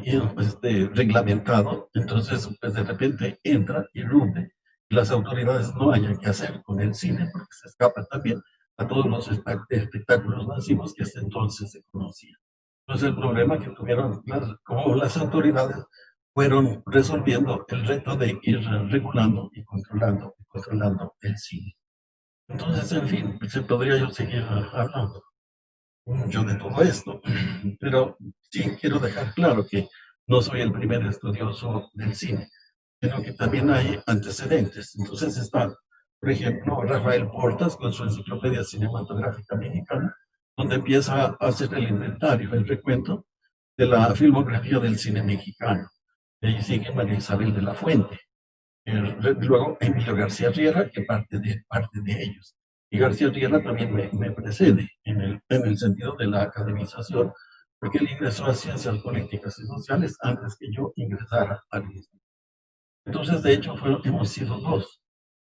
y reglamentado, entonces pues de repente entra, irrumpe, y las autoridades no hayan qué hacer con el cine porque se escapa también a todos los espectáculos masivos que hasta entonces se conocían. Entonces el problema que tuvieron como las autoridades fueron resolviendo el reto de ir regulando y controlando el cine. Entonces, en fin, se podría yo seguir hablando mucho de todo esto, pero sí quiero dejar claro que no soy el primer estudioso del cine, sino que también hay antecedentes. Entonces está, por ejemplo, Rafael Portas con su Enciclopedia Cinematográfica Mexicana, donde empieza a hacer el inventario, el recuento de la filmografía del cine mexicano. Y ahí sigue María Isabel de la Fuente. Luego Emilio García Riera, que parte de ellos. Y García Riera también me precede en el sentido de la academización, porque él ingresó a Ciencias Políticas y Sociales antes que yo ingresara al instituto. Entonces, de hecho, hemos sido 2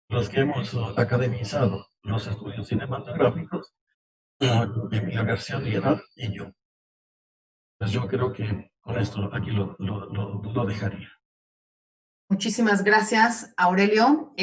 los que hemos academizado los estudios cinematográficos, Emilio García Riera y yo. Pues yo creo que con esto aquí lo dejaría. Muchísimas gracias, Aurelio.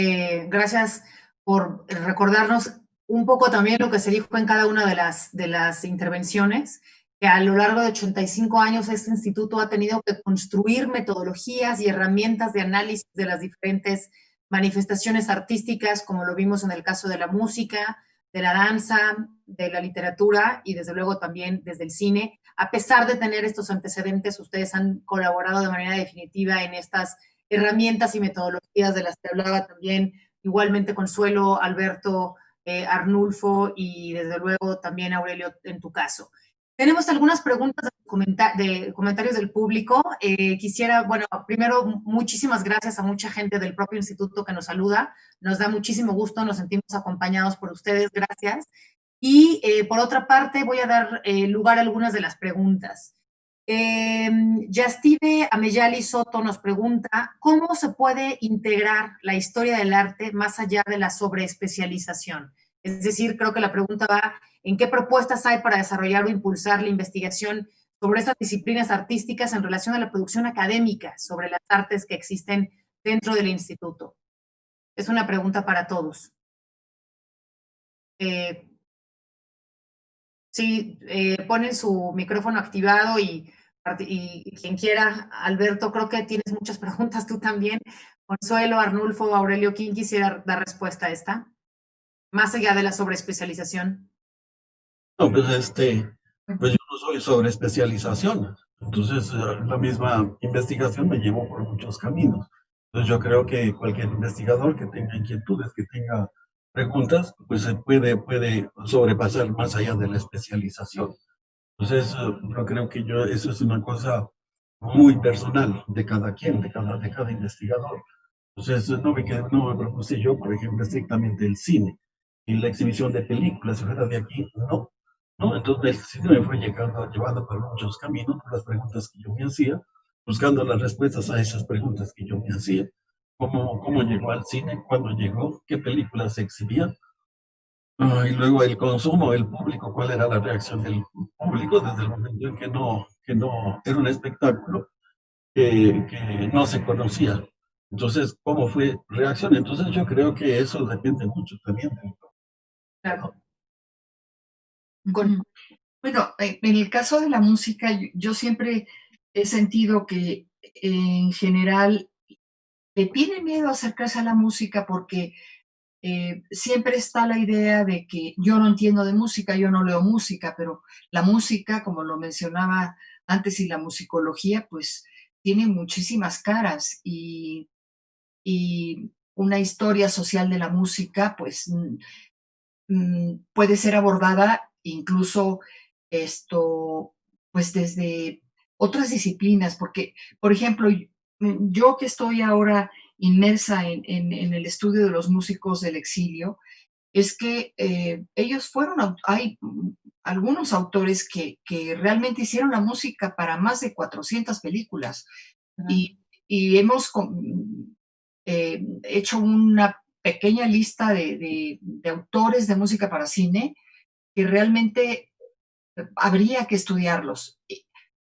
Gracias por recordarnos un poco también lo que se dijo en cada una de las intervenciones, que a lo largo de 85 años este instituto ha tenido que construir metodologías y herramientas de análisis de las diferentes manifestaciones artísticas, como lo vimos en el caso de la música, de la danza, de la literatura y desde luego también desde el cine. A pesar de tener estos antecedentes, ustedes han colaborado de manera definitiva en estas herramientas y metodologías de las que hablaba también igualmente Consuelo, Alberto, Arnulfo y desde luego también Aurelio en tu caso. Tenemos algunas preguntas de comentarios del público. Quisiera, bueno, primero muchísimas gracias a mucha gente del propio instituto que nos saluda. Nos da muchísimo gusto, nos sentimos acompañados por ustedes, gracias. Y por otra parte voy a dar lugar a algunas de las preguntas. Yastive Ameyali Soto nos pregunta, ¿cómo se puede integrar la historia del arte más allá de la sobreespecialización? Es decir, creo que la pregunta va, ¿en qué propuestas hay para desarrollar o impulsar la investigación sobre estas disciplinas artísticas en relación a la producción académica sobre las artes que existen dentro del instituto? Es una pregunta para todos. Sí, ponen su micrófono activado y quien quiera, Alberto, creo que tienes muchas preguntas tú también. Consuelo, Arnulfo, Aurelio, ¿quién quisiera dar respuesta a esta? Más allá de la sobreespecialización. No, pues pues yo no soy sobre especialización. Entonces, la misma investigación me llevó por muchos caminos. Entonces, yo creo que cualquier investigador que tenga inquietudes, que tenga preguntas, pues se puede sobrepasar más allá de la especialización. Entonces, yo creo que eso es una cosa muy personal de cada quien, de cada investigador. Entonces, no me propuse yo, por ejemplo, estrictamente el cine y la exhibición de películas fuera de aquí, no. ¿No? Entonces, el cine me fue llevando por muchos caminos, por las preguntas que yo me hacía, buscando las respuestas a esas preguntas que yo me hacía. ¿Cómo llegó al cine? ¿Cuándo llegó? ¿Qué películas se exhibían? Y luego el consumo, el público, cuál era la reacción del público desde el momento en que no era un espectáculo que no se conocía. Entonces, ¿cómo fue reacción? Entonces, yo creo que eso depende mucho también del Claro. Con- Bueno, en el caso de la música, yo siempre he sentido que en general le tiene miedo acercarse a la música porque siempre está la idea de que yo no entiendo de música, yo no leo música, pero la música, como lo mencionaba antes, y la musicología, pues tiene muchísimas caras y una historia social de la música, pues puede ser abordada incluso pues desde otras disciplinas, porque, por ejemplo, yo que estoy ahora inmersa en el estudio de los músicos del exilio, es que ellos hay algunos autores que realmente hicieron la música para más de 400 películas y hemos hecho una pequeña lista de autores de música para cine que realmente habría que estudiarlos.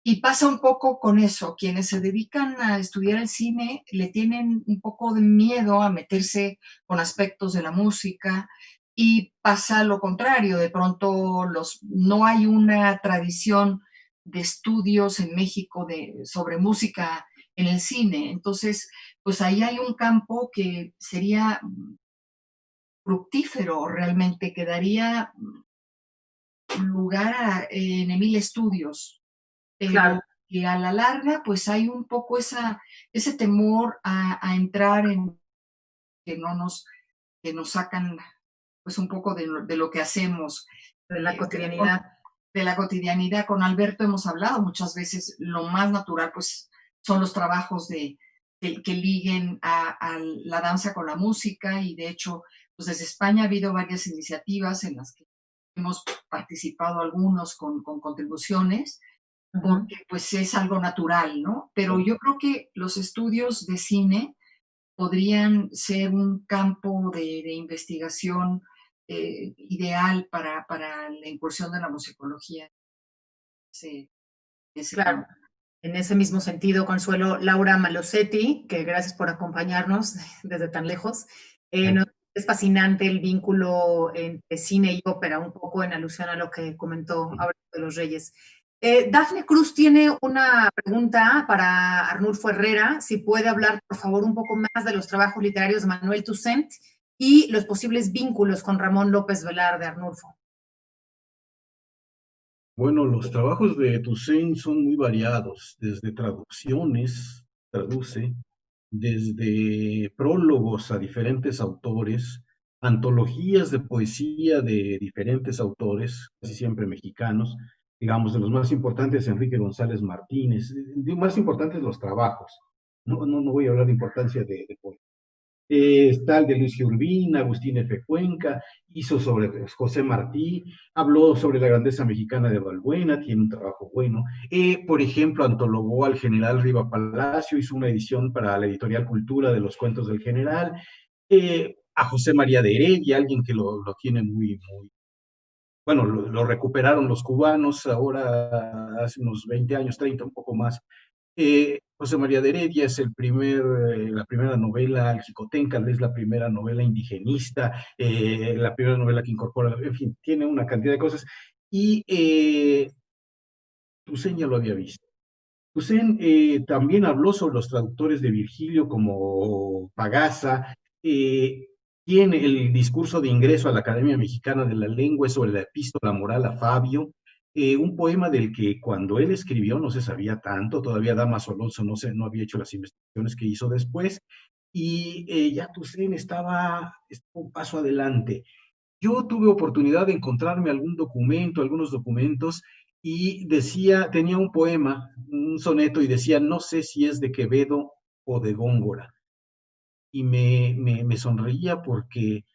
Y pasa un poco con eso, quienes se dedican a estudiar el cine le tienen un poco de miedo a meterse con aspectos de la música y pasa lo contrario, de pronto no hay una tradición de estudios en México sobre música en el cine, entonces pues ahí hay un campo que sería fructífero realmente, que daría lugar en mil estudios, pero Claro. que a la larga pues hay un poco ese temor a entrar en que que nos sacan pues un poco de lo que hacemos. De la cotidianidad. De la cotidianidad. Con Alberto hemos hablado muchas veces, lo más natural pues son los trabajos que liguen a la danza con la música y de hecho pues desde España ha habido varias iniciativas en las que hemos participado algunos con contribuciones porque pues es algo natural, ¿no? Pero yo creo que los estudios de cine podrían ser un campo de investigación ideal para la incursión de la musicología. Ese Claro. campo. En ese mismo sentido, Consuelo, Laura Malosetti, que gracias por acompañarnos desde tan lejos. Es fascinante el vínculo entre cine y ópera, un poco en alusión a lo que comentó ahora de los Reyes. Dafne Cruz tiene una pregunta para Arnulfo Herrera, si puede hablar, por favor, un poco más de los trabajos literarios de Manuel Toussaint y los posibles vínculos con Ramón López Velarde, Arnulfo. Bueno, los trabajos de Toussaint son muy variados, desde traducciones, traduce, desde prólogos a diferentes autores, antologías de poesía de diferentes autores, casi siempre mexicanos, digamos, de los más importantes, Enrique González Martínez, de más importantes los trabajos. No voy a hablar de importancia de poesía. Está el de Luis G. Urbina, Agustín F. Cuenca, hizo sobre José Martí, habló sobre la grandeza mexicana de Balbuena, tiene un trabajo bueno. Por ejemplo, antologó al general Riva Palacio, hizo una edición para la editorial Cultura de los cuentos del general. A José María de Heredia, alguien que lo tiene muy bueno, lo recuperaron los cubanos ahora hace unos 20 años, 30, un poco más. José María de Heredia es la primera novela, El Xicoténcatl es la primera novela indigenista, la primera novela que incorpora, en fin, tiene una cantidad de cosas. Y Toussaint ya lo había visto. Toussaint también habló sobre los traductores de Virgilio como Pagasa, eh, tiene el discurso de ingreso a la Academia Mexicana de la Lengua sobre la epístola moral a Fabio, un poema del que cuando él escribió no se sabía tanto, todavía Damaso Alonso no había hecho las investigaciones que hizo después, y ya Toussaint estaba un paso adelante. Yo tuve oportunidad de encontrarme algunos documentos, y tenía un poema, un soneto, y decía, no sé si es de Quevedo o de Góngora. Y me sonreía porque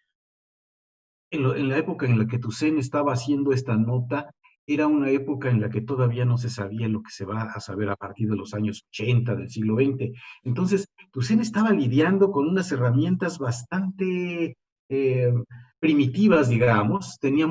en la época en la que Toussaint estaba haciendo esta nota, era una época en la que todavía no se sabía lo que se va a saber a partir de los años 80 del siglo XX. Entonces, Toussaint estaba lidiando con unas herramientas bastante eh, primitivas, digamos, tenía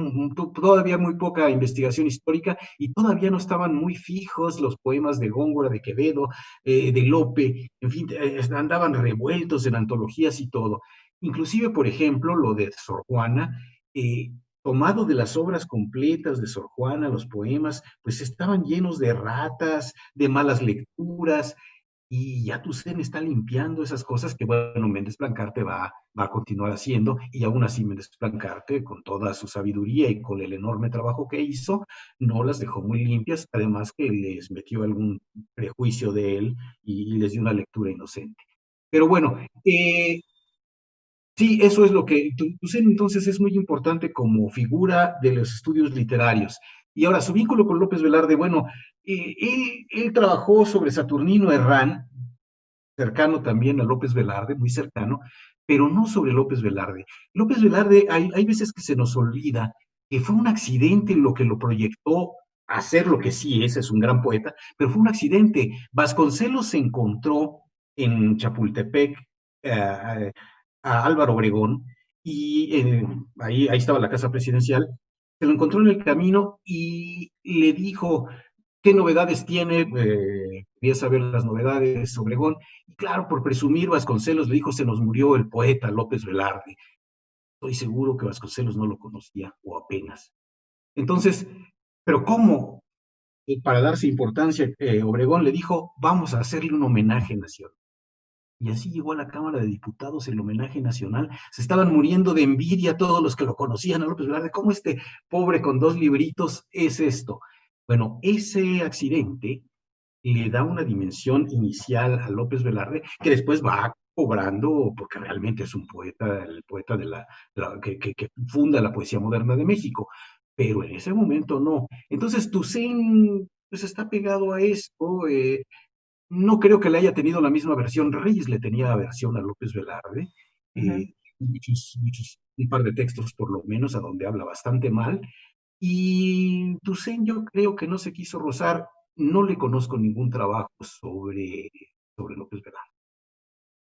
todavía muy poca investigación histórica y todavía no estaban muy fijos los poemas de Góngora, de Quevedo, de Lope, en fin, andaban revueltos en antologías y todo. Inclusive, por ejemplo, lo de Sor Juana, eh, tomado de las obras completas de Sor Juana, los poemas, pues estaban llenos de ratas, de malas lecturas, y ya Toussaint está limpiando esas cosas que, bueno, Méndez Blancarte va a continuar haciendo, y aún así Méndez Blancarte, con toda su sabiduría y con el enorme trabajo que hizo, no las dejó muy limpias, además que les metió algún prejuicio de él y les dio una lectura inocente. Pero bueno, sí, eso es lo que Toussaint entonces es muy importante como figura de los estudios literarios. Y ahora, su vínculo con López Velarde, bueno, él trabajó sobre Saturnino Herrán, cercano también a López Velarde, muy cercano, pero no sobre López Velarde. López Velarde, hay veces que se nos olvida que fue un accidente lo que lo proyectó a ser lo que sí es un gran poeta, pero fue un accidente. Vasconcelos se encontró en Chapultepec a Álvaro Obregón, y ahí estaba la casa presidencial, se lo encontró en el camino y le dijo, ¿qué novedades tiene? Quería saber las novedades de Obregón. Y claro, por presumir, Vasconcelos le dijo, se nos murió el poeta López Velarde. Estoy seguro que Vasconcelos no lo conocía, o apenas. Entonces, ¿pero cómo? Para darse importancia, Obregón le dijo, vamos a hacerle un homenaje nacional. Y así llegó a la Cámara de Diputados el homenaje nacional. Se estaban muriendo de envidia todos los que lo conocían a López Velarde. ¿Cómo este pobre con 2 libritos es esto? Bueno, ese accidente le da una dimensión inicial a López Velarde que después va cobrando, porque realmente es un poeta, el poeta que funda la poesía moderna de México. Pero en ese momento no. Entonces Toussaint pues está pegado a esto. No creo que le haya tenido la misma versión. Reyes le tenía aversión a López Velarde. Ujú. Un par de textos por lo menos, a donde habla bastante mal. Y Toussaint yo creo que no se quiso rozar. No le conozco ningún trabajo sobre López Velarde.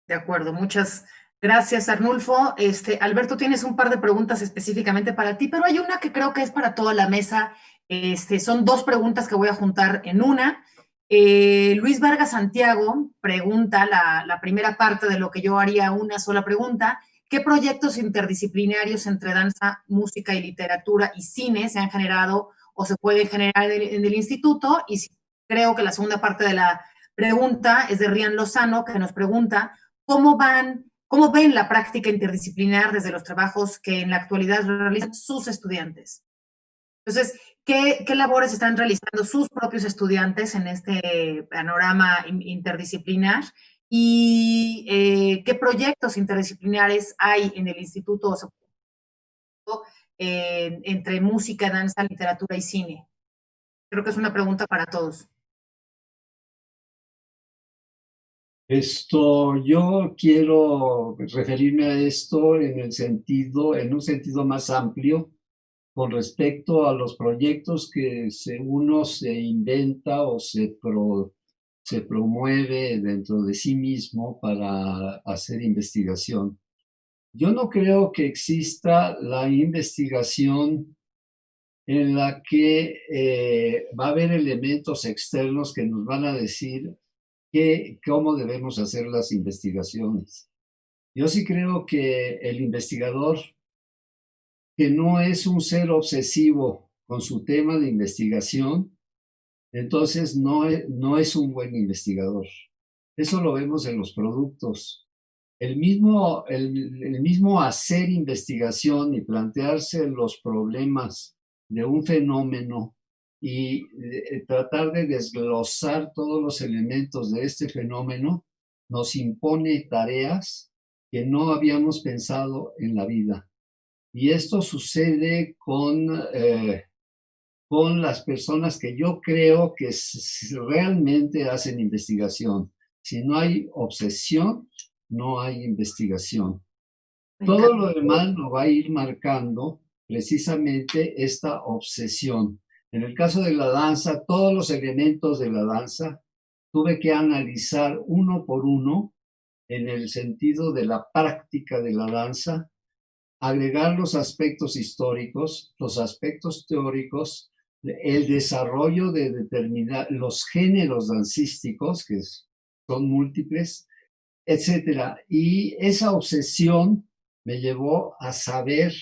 De acuerdo, muchas gracias, Arnulfo. Alberto, tienes un par de preguntas específicamente para ti, pero hay una que creo que es para toda la mesa. Son 2 preguntas que voy a juntar en una. Luis Vargas Santiago pregunta la primera parte de lo que yo haría una sola pregunta. ¿Qué proyectos interdisciplinarios entre danza, música y literatura y cine se han generado o se pueden generar en el instituto? Y creo que la segunda parte de la pregunta es de Rian Lozano, que nos pregunta ¿cómo ven la práctica interdisciplinar desde los trabajos que en la actualidad realizan sus estudiantes? Entonces, ¿qué labores están realizando sus propios estudiantes en este panorama interdisciplinar? ¿Y qué proyectos interdisciplinares hay en el instituto entre música, danza, literatura y cine? Creo que es una pregunta para todos. Yo quiero referirme a esto en un sentido más amplio, con respecto a los proyectos que uno se inventa o se promueve dentro de sí mismo para hacer investigación. Yo no creo que exista la investigación en la que va a haber elementos externos que nos van a decir cómo debemos hacer las investigaciones. Yo sí creo que el investigador, que no es un ser obsesivo con su tema de investigación, entonces no es un buen investigador. Eso lo vemos en los productos. El mismo hacer investigación y plantearse los problemas de un fenómeno y tratar de desglosar todos los elementos de este fenómeno nos impone tareas que no habíamos pensado en la vida. Y esto sucede con las personas que yo creo que realmente hacen investigación. Si no hay obsesión, no hay investigación. Todo lo demás lo va a ir marcando precisamente esta obsesión. En el caso de la danza, todos los elementos de la danza tuve que analizar uno por uno en el sentido de la práctica de la danza, agregar los aspectos históricos, los aspectos teóricos, el desarrollo de determinar los géneros dancísticos, que son múltiples, etcétera. Y esa obsesión me llevó a saber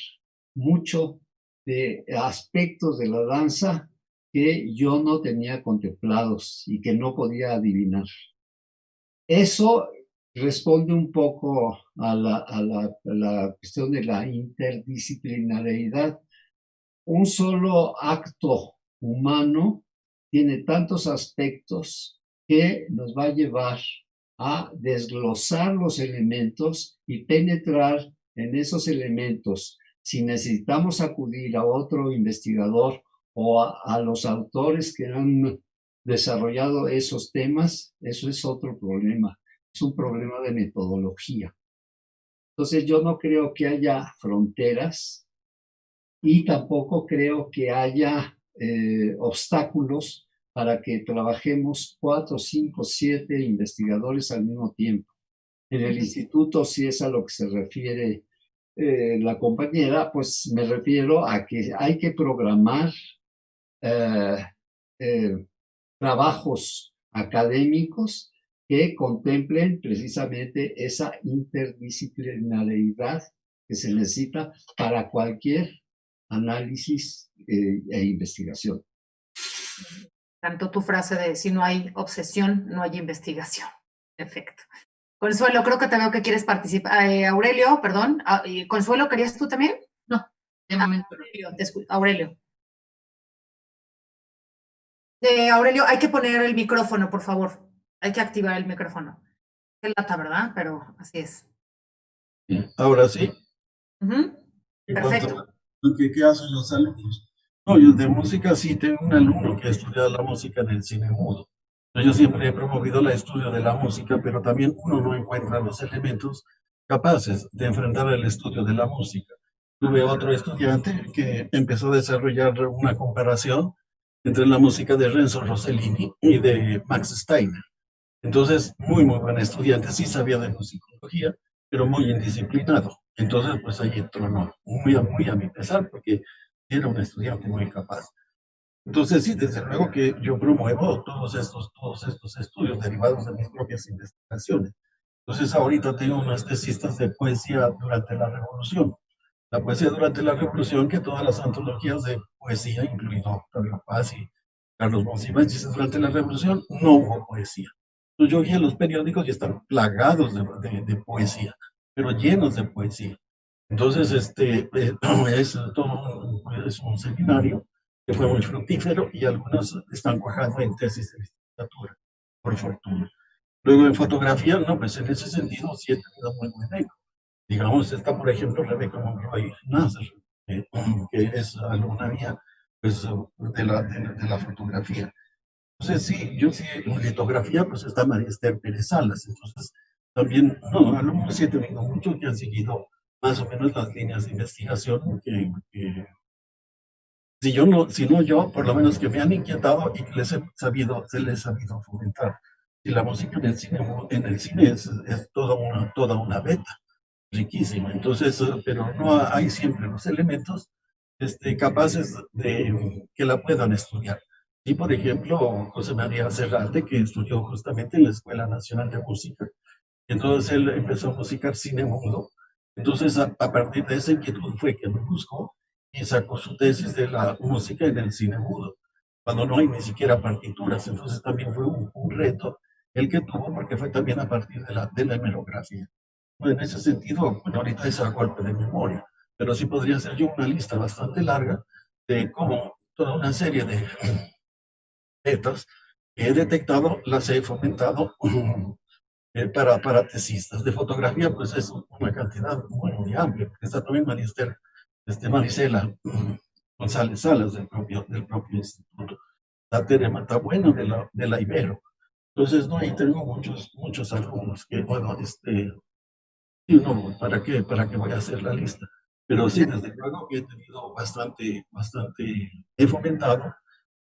mucho de aspectos de la danza que yo no tenía contemplados y que no podía adivinar. Eso responde un poco a la cuestión de la interdisciplinariedad. Un solo acto humano tiene tantos aspectos que nos va a llevar a desglosar los elementos y penetrar en esos elementos. Si necesitamos acudir a otro investigador o a los autores que han desarrollado esos temas, eso es otro problema. Es un problema de metodología. Entonces yo no creo que haya fronteras y tampoco creo que haya obstáculos para que trabajemos 4, 5, 7 investigadores al mismo tiempo. En el instituto, si es a lo que se refiere la compañera, pues me refiero a que hay que programar trabajos académicos que contemplen precisamente esa interdisciplinariedad que se necesita para cualquier análisis e investigación. Tanto tu frase de si no hay obsesión, no hay investigación. Perfecto. Consuelo, creo que te veo que quieres participar. Aurelio, perdón. Consuelo, ¿querías tú también? No, de momento. Aurelio. Aurelio, hay que poner el micrófono, por favor. Hay que activar el micrófono. Qué lata, ¿verdad? Pero así es. Ahora sí. Perfecto. ¿Qué hacen los alumnos? No, yo de música sí tengo un alumno que ha estudiado la música en el cine mudo. Yo siempre he promovido el estudio de la música, pero también uno no encuentra los elementos capaces de enfrentar el estudio de la música. Tuve otro estudiante que empezó a desarrollar una comparación entre la música de Renzo Rossellini y de Max Steiner. Entonces, muy buen estudiante, sí sabía de musicología, pero muy indisciplinado. Entonces, pues ahí entró muy a mi pesar, porque era un estudiante muy capaz. Entonces, sí, desde luego que yo promuevo todos estos estudios derivados de mis propias investigaciones. Entonces, ahorita tengo unas tesistas de poesía durante la Revolución. La poesía durante la Revolución, que todas las antologías de poesía, incluido Octavio Paz y Carlos Monsiváis, durante la Revolución no hubo poesía. Entonces, yo vi en los periódicos y están plagados de poesía, pero llenos de poesía. Entonces, es un seminario que fue muy fructífero y algunos están cuajando en tesis de licenciatura, por fortuna. Luego en fotografía, no, pues en ese sentido sí he tenido muy buen eco. Digamos, está por ejemplo Rebeca Monroy Nasser, que es alumna mía pues, de la fotografía. Entonces sí, yo sí, en litografía pues está María Esther Pérez Salas, entonces también, no, alumnos sí he tenido muchos que han seguido más o menos las líneas de investigación que si no yo, por lo menos que me han inquietado y que se les ha sabido fomentar. Y la música en el cine es toda una beta, riquísima. Entonces, pero no hay siempre los elementos capaces de que la puedan estudiar. Y, por ejemplo, José María Serrate, que estudió justamente en la Escuela Nacional de Música. Entonces él empezó a musicar cine mudo. Entonces, a partir de esa inquietud fue que me buscó y sacó su tesis de la música en el cine mudo, cuando no hay ni siquiera partituras. Entonces también fue un reto el que tuvo, porque fue también a partir de la hemerografía. Bueno, en ese sentido, bueno, ahorita es a golpe de memoria, pero sí podría ser yo una lista bastante larga de cómo toda una serie de metas que he detectado, las he fomentado para tesistas. De fotografía, pues es una cantidad muy amplia, porque está también Marisela González Salas del propio instituto, la Tere Matabueno de la Ibero. Entonces, no, ahí tengo muchos alumnos que, bueno, sí, no, ¿para qué voy a hacer la lista? Pero sí, desde luego que he tenido he fomentado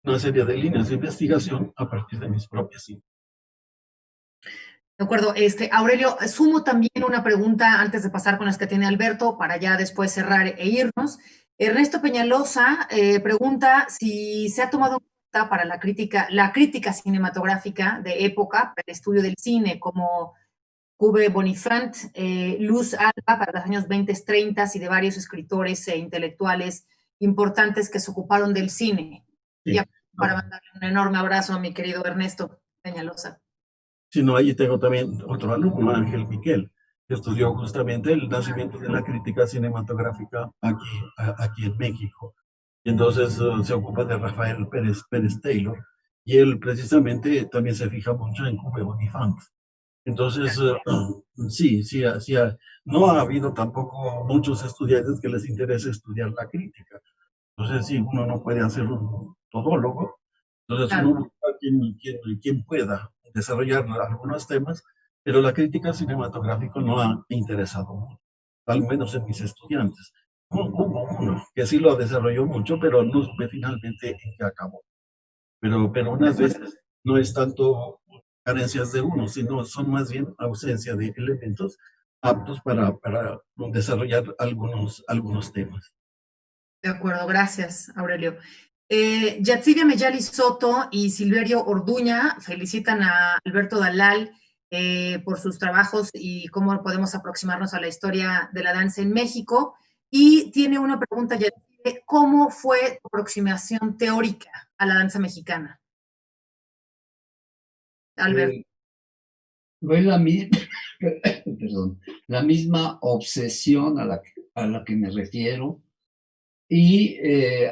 una serie de líneas de investigación a partir de mis propias ideas. De acuerdo. Aurelio, sumo también una pregunta antes de pasar con las que tiene Alberto para ya después cerrar e irnos. Ernesto Peñalosa pregunta si se ha tomado en cuenta para la crítica cinematográfica de época, para el estudio del cine, como Cube Bonifant, Luz Alba para los años 20, 30 y de varios escritores e intelectuales importantes que se ocuparon del cine. Sí. Y para mandarle un enorme abrazo a mi querido Ernesto Peñalosa. Sino allí tengo también otro alumno, Ángel Miquel, que estudió justamente el nacimiento de la crítica cinematográfica aquí en México. Y entonces se ocupa de Rafael Pérez Taylor, y él precisamente también se fija mucho en Cube Bonifant. Entonces, no ha habido tampoco muchos estudiantes que les interese estudiar la crítica. Entonces, sí, uno no puede hacer un todólogo. Entonces, Claro. uno busca quien pueda desarrollar algunos temas, pero la crítica cinematográfica no ha interesado mucho, al menos en mis estudiantes. Hubo uno que sí lo desarrolló mucho, pero no supe finalmente en qué acabó. Pero unas veces no es tanto carencias de uno, sino son más bien ausencia de elementos aptos para desarrollar algunos temas. De acuerdo, gracias, Aurelio. Yatsidia Meyali Soto y Silverio Orduña felicitan a Alberto Dalal por sus trabajos y cómo podemos aproximarnos a la historia de la danza en México. Y tiene una pregunta, Yatsidia, ¿cómo fue tu aproximación teórica a la danza mexicana? Alberto. Fue la misma obsesión a la que me refiero, y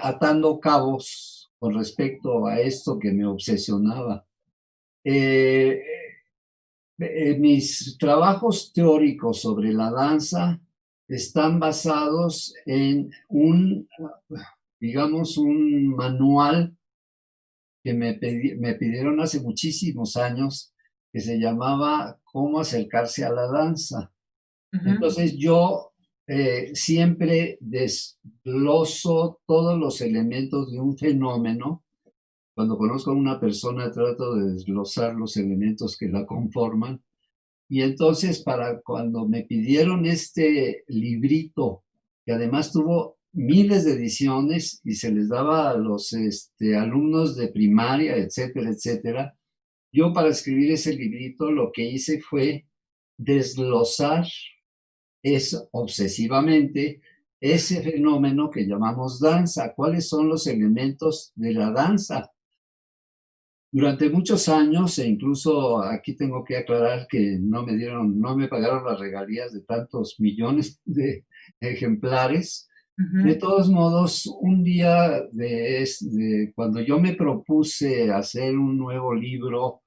atando cabos con respecto a esto que me obsesionaba. Mis trabajos teóricos sobre la danza están basados en digamos, un manual que me pidieron hace muchísimos años, que se llamaba Cómo acercarse a la danza. Entonces yo siempre desgloso todos los elementos de un fenómeno. Cuando conozco a una persona trato de desglosar los elementos que la conforman. Y entonces para cuando me pidieron este librito, que además tuvo miles de ediciones y se les daba a los alumnos de primaria, etcétera, etcétera, yo para escribir ese librito lo que hice fue desglosar obsesivamente ese fenómeno que llamamos danza. ¿Cuáles son los elementos de la danza? Durante muchos años, e incluso aquí tengo que aclarar que no me pagaron las regalías de tantos millones de ejemplares. De todos modos, un día cuando yo me propuse hacer un nuevo libro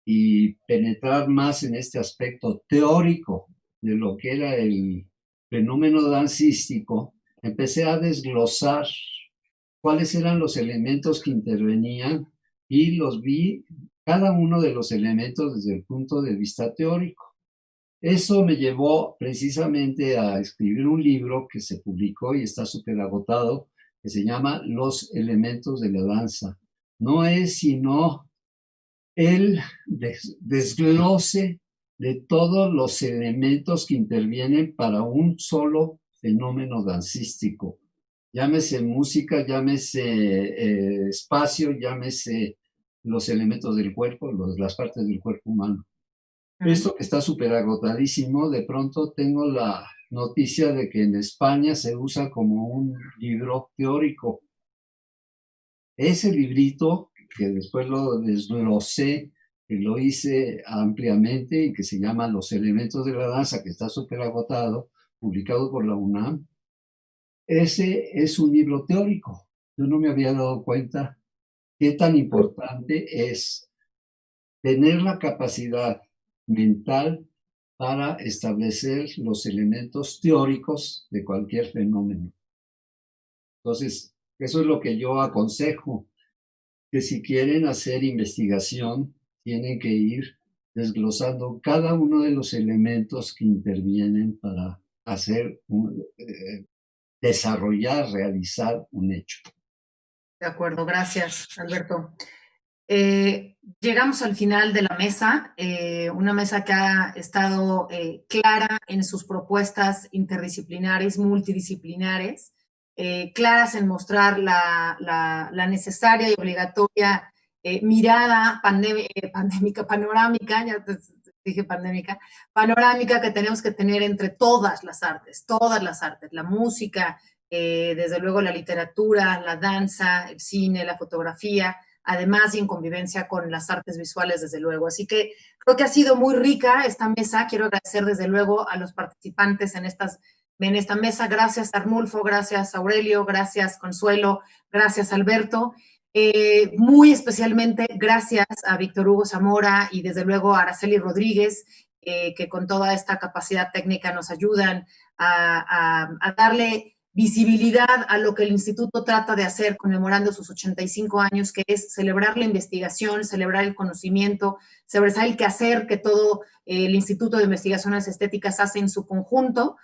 y penetrar más en este aspecto teórico de lo que era el fenómeno dancístico, empecé a desglosar cuáles eran los elementos que intervenían y los vi cada uno de los elementos desde el punto de vista teórico. Eso me llevó precisamente a escribir un libro que se publicó y está súper agotado, que se llama Los elementos de la danza. No es sino el desglose de todos los elementos que intervienen para un solo fenómeno dancístico. llámese música, llámese espacio, llámese los elementos del cuerpo, las partes del cuerpo humano. Esto que está súper agotadísimo, de pronto tengo la noticia de que en España se usa como un libro teórico. Ese librito, que después lo desglosé, que lo hice ampliamente y que se llama Los elementos de la danza, que está súper agotado, publicado por la UNAM, ese es un libro teórico. Yo no me había dado cuenta qué tan importante es tener la capacidad mental para establecer los elementos teóricos de cualquier fenómeno. Entonces, eso es lo que yo aconsejo, que si quieren hacer investigación, tienen que ir desglosando cada uno de los elementos que intervienen para hacer, desarrollar, realizar un hecho. De acuerdo, gracias, Alberto. Llegamos al final de la mesa, una mesa que ha estado clara en sus propuestas interdisciplinares, multidisciplinares, claras en mostrar la necesaria y obligatoria mirada pandémica, panorámica, ya te dije pandémica, panorámica que tenemos que tener entre todas las artes, la música, desde luego la literatura, la danza, el cine, la fotografía, además y en convivencia con las artes visuales, desde luego. Así que creo que ha sido muy rica esta mesa. Quiero agradecer desde luego a los participantes en esta mesa. Gracias Arnulfo, gracias Aurelio, gracias Consuelo, gracias Alberto. Muy especialmente gracias a Víctor Hugo Zamora y desde luego a Araceli Rodríguez, que con toda esta capacidad técnica nos ayudan a darle visibilidad a lo que el Instituto trata de hacer conmemorando sus 85 años, que es celebrar la investigación, celebrar el conocimiento, celebrar el quehacer que todo el Instituto de Investigaciones Estéticas hace en su conjunto.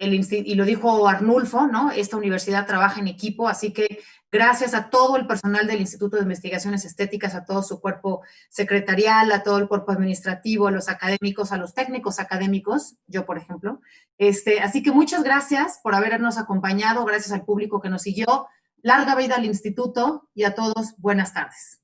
Y lo dijo Arnulfo, ¿no? Esta universidad trabaja en equipo, así que gracias a todo el personal del Instituto de Investigaciones Estéticas, a todo su cuerpo secretarial, a todo el cuerpo administrativo, a los académicos, a los técnicos académicos, yo por ejemplo. Así que muchas gracias por habernos acompañado, gracias al público que nos siguió. Larga vida al Instituto y a todos, buenas tardes.